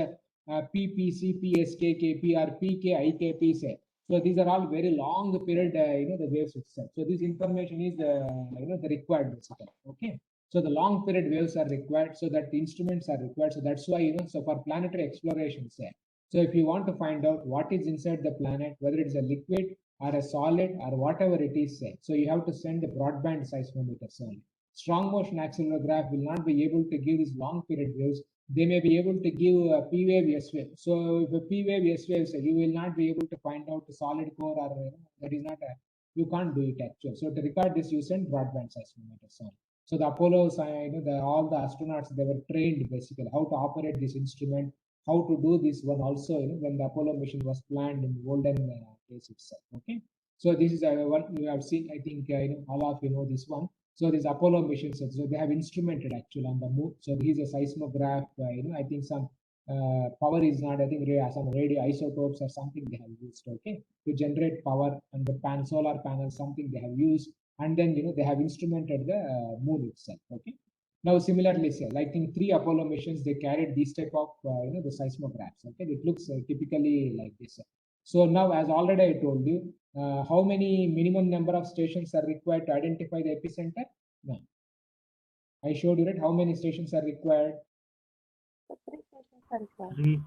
PPC, PSKKP or PKIKP, so these are all very long period, the waves itself. So this information is the required basically. Okay. So the long period waves are required, so that the instruments are required. So that's why, so for planetary exploration, so if you want to find out what is inside the planet, whether it's a liquid or a solid or whatever it is, so you have to send the broadband seismometers only. Strong motion accelegraph will not be able to give these long period waves. They may be able to give a P wave, S wave. So if a P wave, S wave, you will not be able to find out the solid core, or that is not you can't do it actually. So to record this, you send broadband seismometers only. So the Apollos, all the astronauts, they were trained basically how to operate this instrument, how to do this one also, when the Apollo mission was planned in the olden days itself. Okay. So this is one we have seen. I think all of you know this one. So this Apollo mission, so they have instrumented actually on the moon. So this is a seismograph. I think some power is not. I think some radio isotopes or something they have used. Okay, to generate power, and the solar panel something they have used, and then they have instrumented the moon itself. Okay. Now similarly, I think 3 Apollo missions they carried these type of the seismographs. Okay, it looks typically like this. So now, as already I told you, how many minimum number of stations are required to identify the epicenter? No. I showed you, right, how many stations are required? 3 stations are required.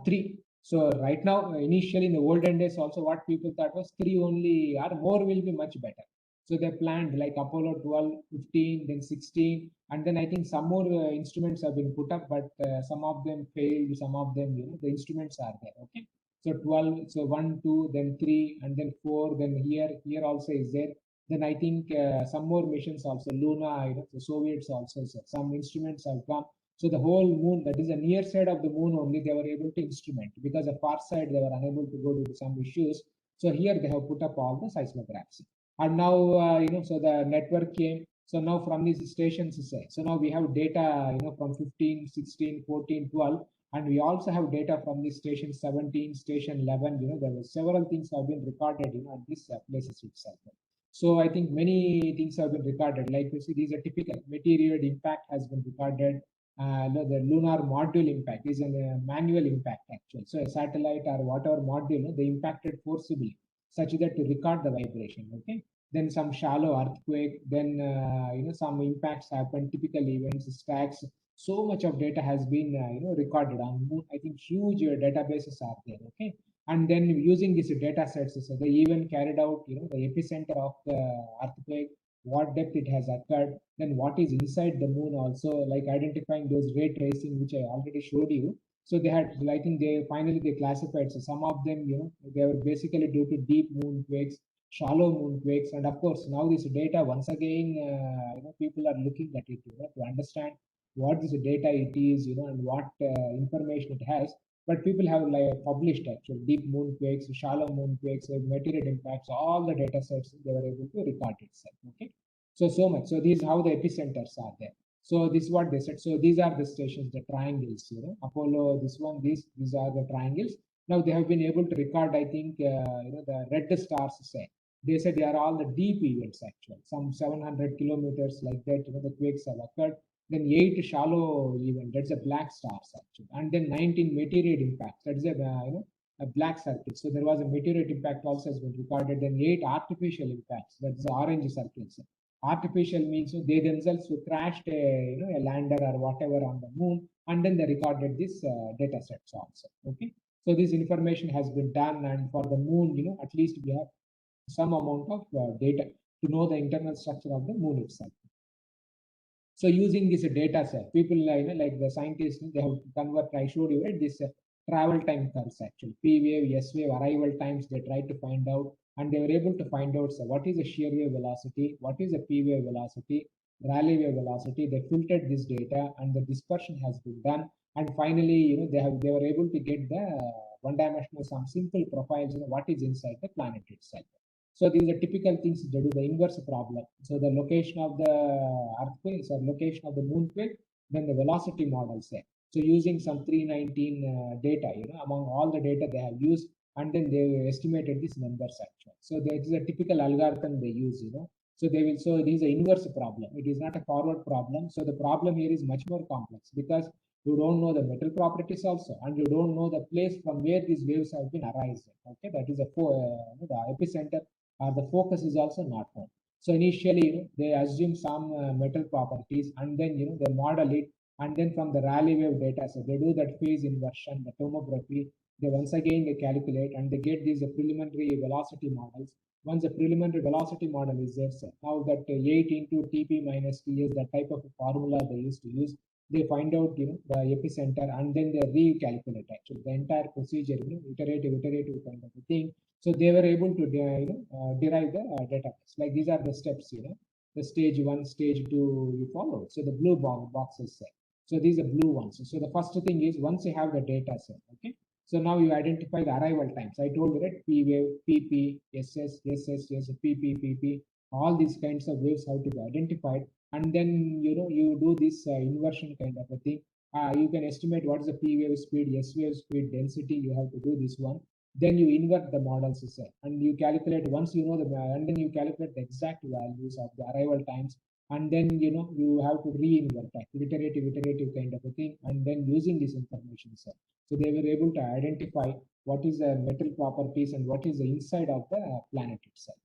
3. 3. So right now, initially in the olden days also what people thought was 3 only, or more will be much better. So they planned like Apollo 12, 15, then 16, and then I think some more instruments have been put up, but some of them failed, some of them, the instruments are there. Okay. So 12, so 1, 2, then 3, and then 4, then here also is there. Then I think some more missions also, Luna, the Soviets also, so some instruments have come. So the whole moon, that is the near side of the moon only, they were able to instrument, because the far side they were unable to go due to some issues. So here they have put up all the seismographs. And now, so the network came. So now from these stations, so now we have data, from 15, 16, 14, 12. And we also have data from the station 17, station 11. There were several things have been recorded, at these places itself. So I think many things have been recorded. Like you see, these are typical meteoroid impact has been recorded. The lunar module impact is a manual impact actually. So a satellite or whatever module, they impacted forcibly, such that to record the vibration. Okay. Then some shallow earthquake. Then some impacts happen. Typical events, stacks. So much of data has been recorded on moon. I think huge databases are there. Okay. And then using these data sets, so they even carried out the epicenter of the earthquake, what depth it has occurred, then what is inside the moon also, like identifying those ray tracing, which I already showed you. So they had, I think they classified. So some of them, they were basically due to deep moonquakes, shallow moonquakes, and of course now this data once again, people are looking at it, to understand what this data it is, and what information it has. But people have like published actual deep moonquakes, shallow moonquakes, meteorite impacts, all the data sets they were able to record itself. Okay. So much. So this is how the epicenters are there. So this is what they said. So these are the stations, the triangles, Apollo, this one, these are the triangles. Now they have been able to record, I think, the red stars say. They said they are all the deep events actually, some 700 kilometers like that, the quakes have occurred. Then 8 shallow event, that's a black stars actually. And then 19 meteorite impacts, that's a black circle. So there was a meteorite impact also has been recorded. Then 8 artificial impacts, that's the orange circles. Artificial means they themselves crashed a lander or whatever on the moon, and then they recorded this data sets also. Okay, so this information has been done, and for the moon, at least we have some amount of data to know the internal structure of the moon itself. So using this data set, people like the scientists, they have convert. I showed you right this travel time curves actually. P wave, S wave, arrival times. They tried to find out, and they were able to find out what is the shear wave velocity, what is the P wave velocity, Rayleigh wave velocity. They filtered this data, and the dispersion has been done. And finally, they were able to get the one-dimensional some simple profiles. What is inside the planet itself. So these are typical things to do the inverse problem. So the location of the earthquake or location of the moonquake, then the velocity model say. So using some 319 data, among all the data they have used, and then they estimated these numbers actually. So there is a typical algorithm they use, So they will. So it is an inverse problem. It is not a forward problem. So the problem here is much more complex because you don't know the metal properties also, and you don't know the place from where these waves have been arising. Okay, that is the epicenter the focus is also not known. So initially, they assume some metal properties, and then they model it, and then from the Rayleigh wave data, so they do that phase inversion, the tomography. They once again they calculate and they get these preliminary velocity models. Once the preliminary velocity model is there, so now that 8 into TP minus TS, that type of formula they used to use, they find out the epicenter, and then they recalculate actually the entire procedure, iterative kind of a thing. So they were able to derive the database. Like these are the steps, the stage 1, stage 2 you follow. So the blue boxes set. So these are blue ones. So the first thing is once you have the data set, okay. So now you identify the arrival times. I told you that P wave, PP, SS, SS, PP, PP. All these kinds of waves have to be identified, and then you do this inversion kind of a thing. You can estimate what is the P wave speed, S wave speed, density. You have to do this one. Then you invert the models itself, and you calculate once you know and then you calculate the exact values of the arrival times, and then you have to re-invert that iterative kind of a thing, and then using this information set. So they were able to identify what is the metal properties and what is the inside of the planet itself.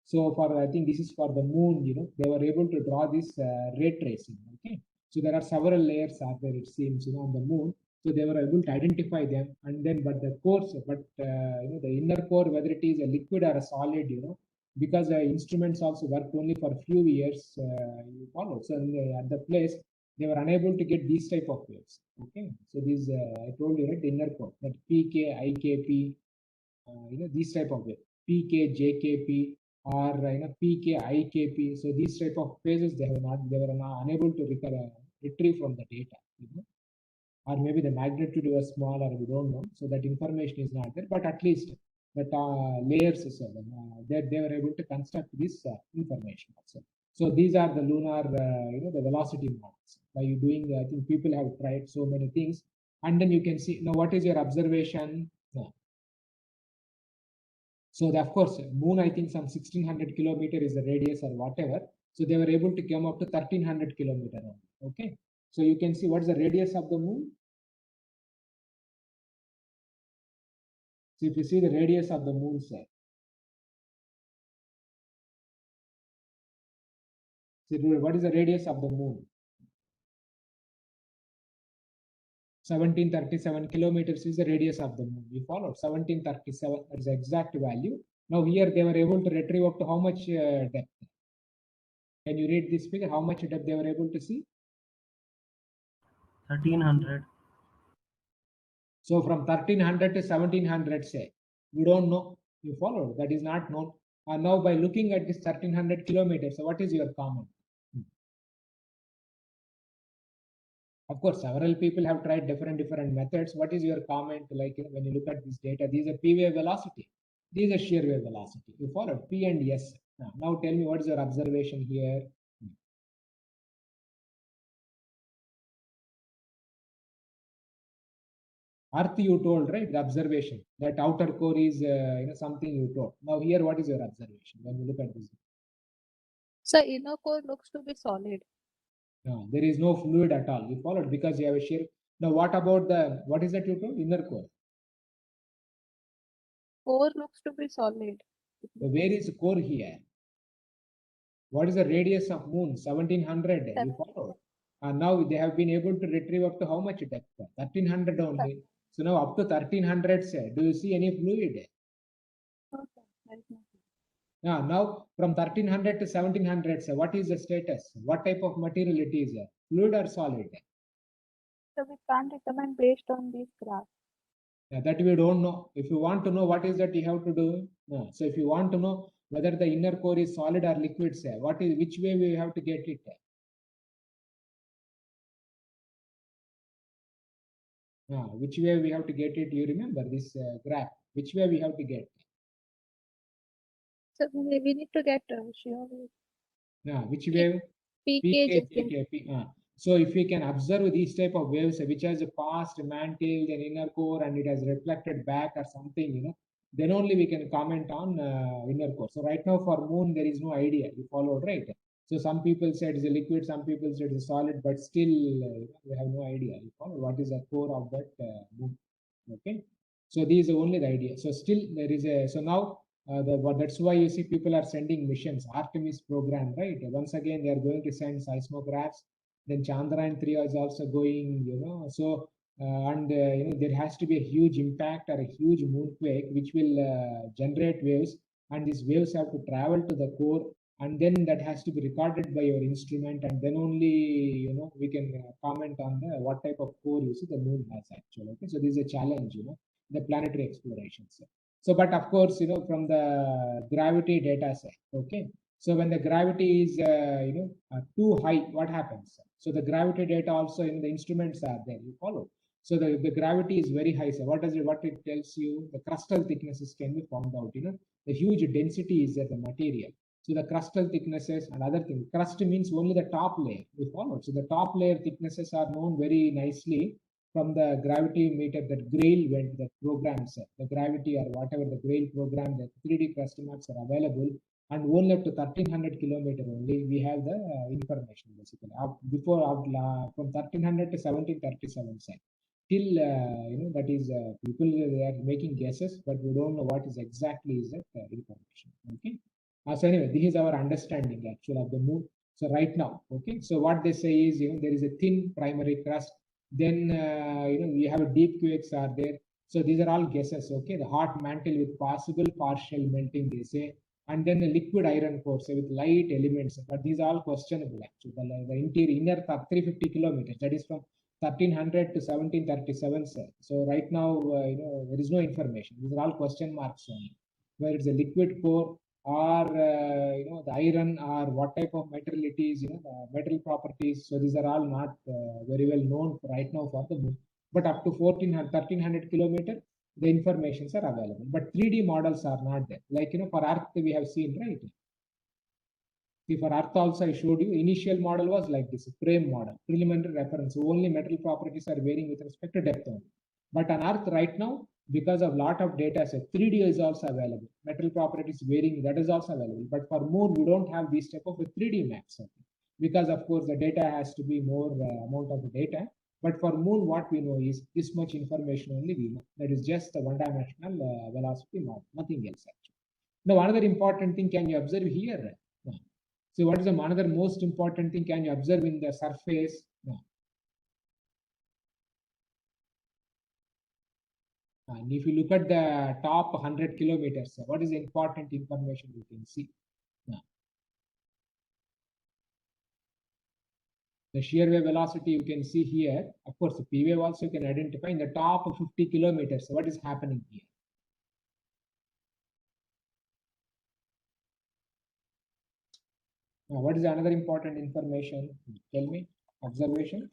So for I think this is for the moon, they were able to draw this ray tracing. Okay, so there are several layers out there it seems on the moon. So they were able to identify them, and then but the the inner core, whether it is a liquid or a solid, because the instruments also worked only for a few years. You follow. So at the place they were unable to get these type of waves. Okay, so these I told you right, the inner core, that PK, IKP, these type of waves, PK, JKP, or PK, IKP. So these type of phases they were not unable to retrieve from the data. Or maybe the magnitude was small, or we don't know. So that information is not there, but at least that layers that they were able to construct this information also. So these are the lunar, the velocity models. By doing, I think people have tried so many things, and then you can see now what is your observation. So of course, moon, I think some 1600 kilometer is the radius or whatever. So they were able to come up to 1300 kilometer only. Okay. So you can see what's the radius of the moon. So if you see the radius of the moon, say, so what is the radius of the moon? 1737 kilometers is the radius of the moon. You follow 1737 is the exact value. Now here they were able to retrieve up to how much depth? Can you read this figure? How much depth they were able to see? 1300. So from 1300 to 1700, say, you don't know. You follow. That is not known. And now by looking at this 1300 kilometers, so what is your comment? Of course, several people have tried different methods. What is your comment? Like when you look at this data, these are P wave velocity. These are shear wave velocity. You follow P and S. Now tell me what is your observation here? Earth you told, right? The observation that outer core is something you told. Now here, what is your observation when you look at this? So inner core looks to be solid. No, there is no fluid at all. You followed because you have a shear. Now what about what is that you told? Inner core. Core looks to be solid. So where is core here? What is the radius of moon? 1700. You followed. And now they have been able to retrieve up to how much depth? 1300 only. So now up to 1300, do you see any fluid? Now from 1300 to 1700, what is the status? What type of material it is? Fluid or solid? So we can't determine based on these graphs. That we don't know. If you want to know what is that you have to do. So if you want to know whether the inner core is solid or liquid, which way we have to get it? Which way we have to get it? You remember this graph? Which way we have to get? So we need to get shear wave. Which wave? PK. So if we can observe these type of waves which has passed mantle and inner core and it has reflected back or something, then only we can comment on inner core. So right now for moon there is no idea. You followed, right? So some people said it's a liquid, some people said it's a solid, but still we have no idea. You follow what is the core of that moon? Okay. So these are only the idea. So still there is so now that's why you see people are sending missions, Artemis program, right? Once again, they are going to send seismographs. Then Chandrayaan 3 is also going, so there has to be a huge impact or a huge moonquake which will generate waves, and these waves have to travel to the core, and then that has to be recorded by your instrument, and then only we can comment on what type of core you see the moon has actually. Okay, so this is a challenge, the planetary explorations. So, but of course, from the gravity data set, okay. So when the gravity is, too high, what happens? So the gravity data also in the instruments are there. You follow. So the gravity is very high. So what it tells you? The crustal thicknesses can be found out. The huge density is at the material. So the crustal thicknesses and other things. Crust means only the top layer. You follow. So the top layer thicknesses are known very nicely from the gravity meter that Grail went, the programs, the gravity or whatever the Grail program, the 3D crust maps are available, and only up to 1300 kilometer only we have the information basically. Before from 1300 to 1737 till that is people they are making guesses, but we don't know what is exactly is that information. Okay. So anyway, this is our understanding actually of the moon. So right now, okay. So what they say is there is a thin primary crust. Then we have a deep quakes are there. So these are all guesses. Okay, the hot mantle with possible partial melting, they say, and then the liquid iron core with light elements. But these are all questionable actually. The interior inner 350 kilometers, that is from 1300 to 1737. So right now there is no information. These are all question marks only. Where it's a liquid core or the iron or what type of metal it is, the metal properties. So these are all not very well known right now for the moon. But up to 1300 kilometer, the informations are available. But 3D models are not there. Like for Earth we have seen, right? See, for Earth also I showed you. Initial model was like this, frame model, preliminary reference. Only metal properties are varying with respect to depth only. But on Earth right now, because of lot of data set, 3D is also available. Metal properties varying, that is also available. But for Moon, we don't have this type of a 3D maps. Because of course the data has to be more amount of data. But for Moon, what we know is this much information only we know. That is just the one-dimensional velocity model, nothing else actually. Now another important thing can you observe here? So what is another most important thing can you observe in the surface? And if you look at the top 100 kilometers, what is the important information you can see? The shear wave velocity you can see here. Of course, the P wave also you can identify in the top 50 kilometers. What is happening here? Now, what is another important information? Tell me. Observation.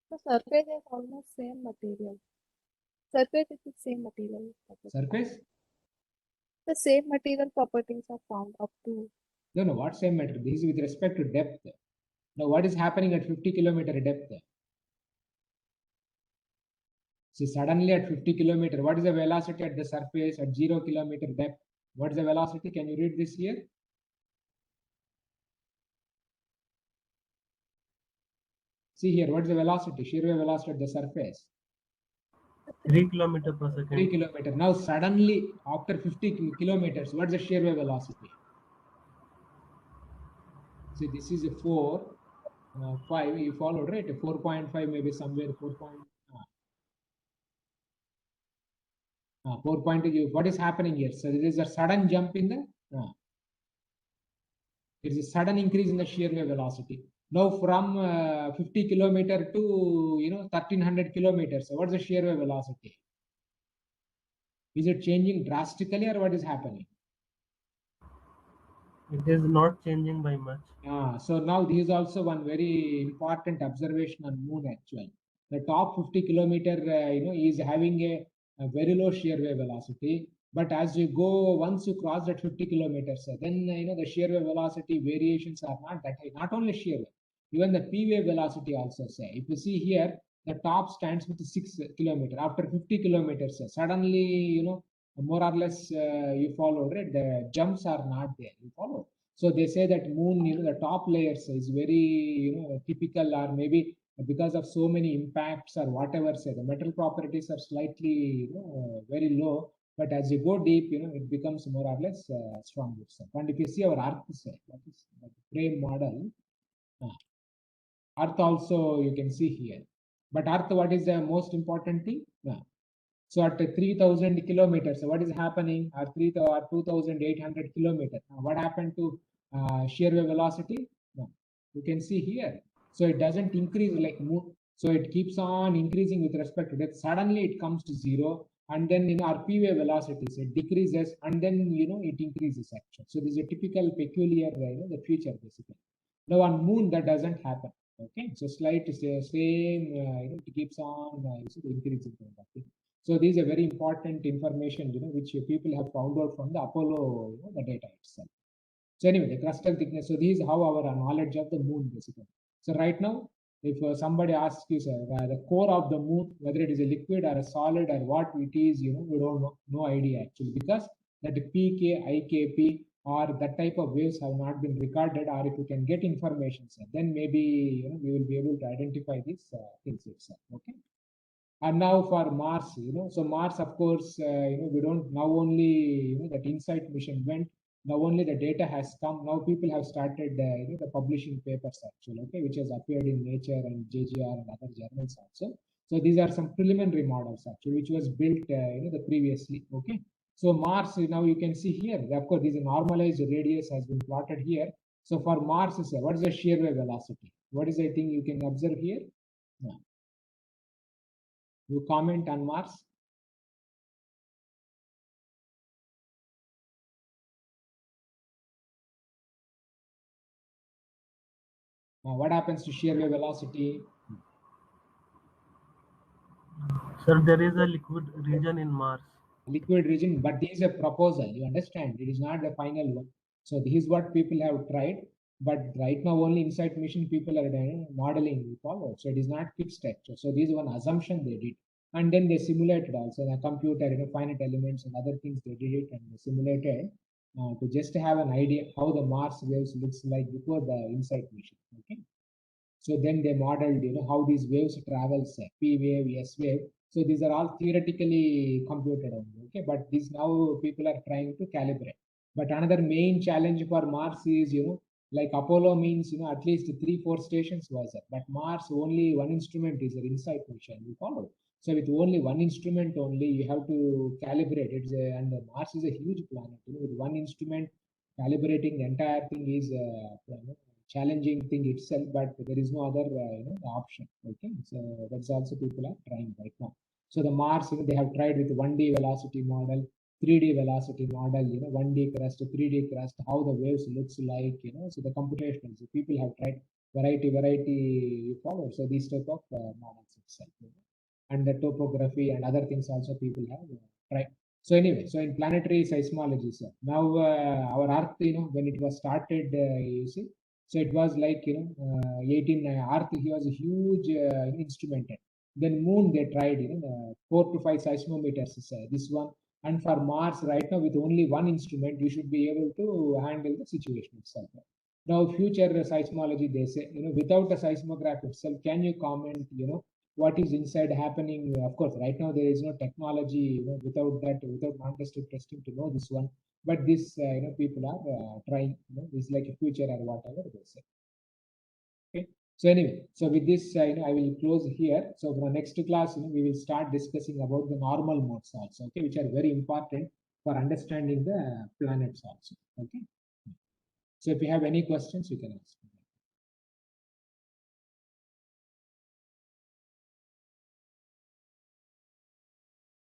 The surface is almost same material. Surface is the same material. Surface? The same material properties are found up to. No, what same material? This is with respect to depth. Now, what is happening at 50-kilometer depth? See, suddenly at 50-kilometer, what is the velocity at the surface at 0-kilometer depth? What is the velocity? Can you read this here? See here, what is the velocity? Shear wave velocity at the surface? 3 kilometers per second. 3 kilometers. Now, suddenly, after 50 kilometers, what is the shear wave velocity? See, this is a 4, 5. You followed, right? 4.5, maybe somewhere 4. 4.2. What is happening here? So, there is a sudden jump in the. There is a sudden increase in the shear wave velocity. Now, from 50 kilometer to 1300 kilometers. So, what is the shear wave velocity? Is it changing drastically, or what is happening? It is not changing by much. So now this is also one very important observation on Moon actually. The top 50 kilometer, is having a very low shear wave velocity. But as you go, once you cross that 50 kilometers, then the shear wave velocity variations are not that high. Not only shear wave, even the P wave velocity also. Say, if you see here, the top stands with 6 kilometer. After 50 kilometers, suddenly more or less you follow, right? The jumps are not there. You follow. So they say that Moon, the top layers is very, typical, or maybe because of so many impacts or whatever. Say the metal properties are slightly, very low. But as you go deep, it becomes more or less strong itself. And if you see our Earth, say that is the frame model. Earth also you can see here. But Earth, what is the most important thing? So at 3000 kilometers, what is happening? Or 2800 kilometers. Now, what happened to shear wave velocity? No. You can see here. So it doesn't increase like move. So it keeps on increasing with respect to that. Suddenly it comes to 0, and then in our P wave velocities it decreases, and then it increases actually. So this is a typical peculiar the feature basically. Now on Moon that doesn't happen. Okay, so slight same it keeps on increasing. So this is a very important information, which people have found out from the Apollo, the data itself. So anyway, the crustal thickness. So this is how our knowledge of the Moon basically. So right now, if somebody asks you, sir, the core of the Moon, whether it is a liquid or a solid or what it is, we don't know, no idea actually, because that PK, IKP or that type of waves have not been recorded. Or if you can get information, sir, then maybe we will be able to identify these things itself. Okay. And now for Mars, so Mars, of course, we don't now only, that InSight mission went, now only the data has come. Now people have started, the publishing papers actually, okay, which has appeared in Nature and JGR and other journals also. So these are some preliminary models actually, which was built, the previously, okay. So Mars, now you can see here, of course, this normalized radius has been plotted here. So for Mars, what is the shear wave velocity? What is the thing you can observe here? Yeah. You comment on Mars? What happens to shear wave velocity? Sir, there is a liquid region in Mars. Liquid region, but this is a proposal. You understand? It is not the final one. So this is what people have tried. But right now, only InSight mission people are modeling. We follow. So it is not fixed structure. So this is one assumption they did, and then they simulated also the computer, finite elements and other things. They did it and they simulated to just have an idea how the Mars waves looks like before the InSight mission. Okay. So then they modeled, how these waves travel, say, P wave, S wave. So these are all theoretically computed only, okay? But these now people are trying to calibrate. But another main challenge for Mars is, like Apollo means, at least 3-4 stations was there. But Mars, only one instrument is an InSight mission. You follow. So with only one instrument only, you have to calibrate it. And Mars is a huge planet. With one instrument, calibrating the entire thing is challenging thing itself, but there is no other option. Okay, so that's also people are trying right now. So the Mars, they have tried with 1D velocity model, 3D velocity model, 1D crust, 3D crust, how the waves looks like, so the computational. So people have tried variety you follow. So these type of models itself, and the topography and other things also people have tried. So anyway, so in planetary seismology, sir, now our Earth, when it was started, you see, So it was like 18 Earth. He was a huge instrument. Then Moon they tried 4 to 5 seismometers. This one, and for Mars right now with only one instrument you should be able to handle the situation itself. Now future seismology they say without a seismograph itself, can you comment what is inside happening? Of course, right now there is no technology without that, without non-destructive testing to know this one. But this people are trying. This is like a future or whatever they say. Okay. So anyway, so with this I will close here. So for the next class we will start discussing about the normal modes also, okay, which are very important for understanding the planets also. Okay. So if you have any questions, you can ask.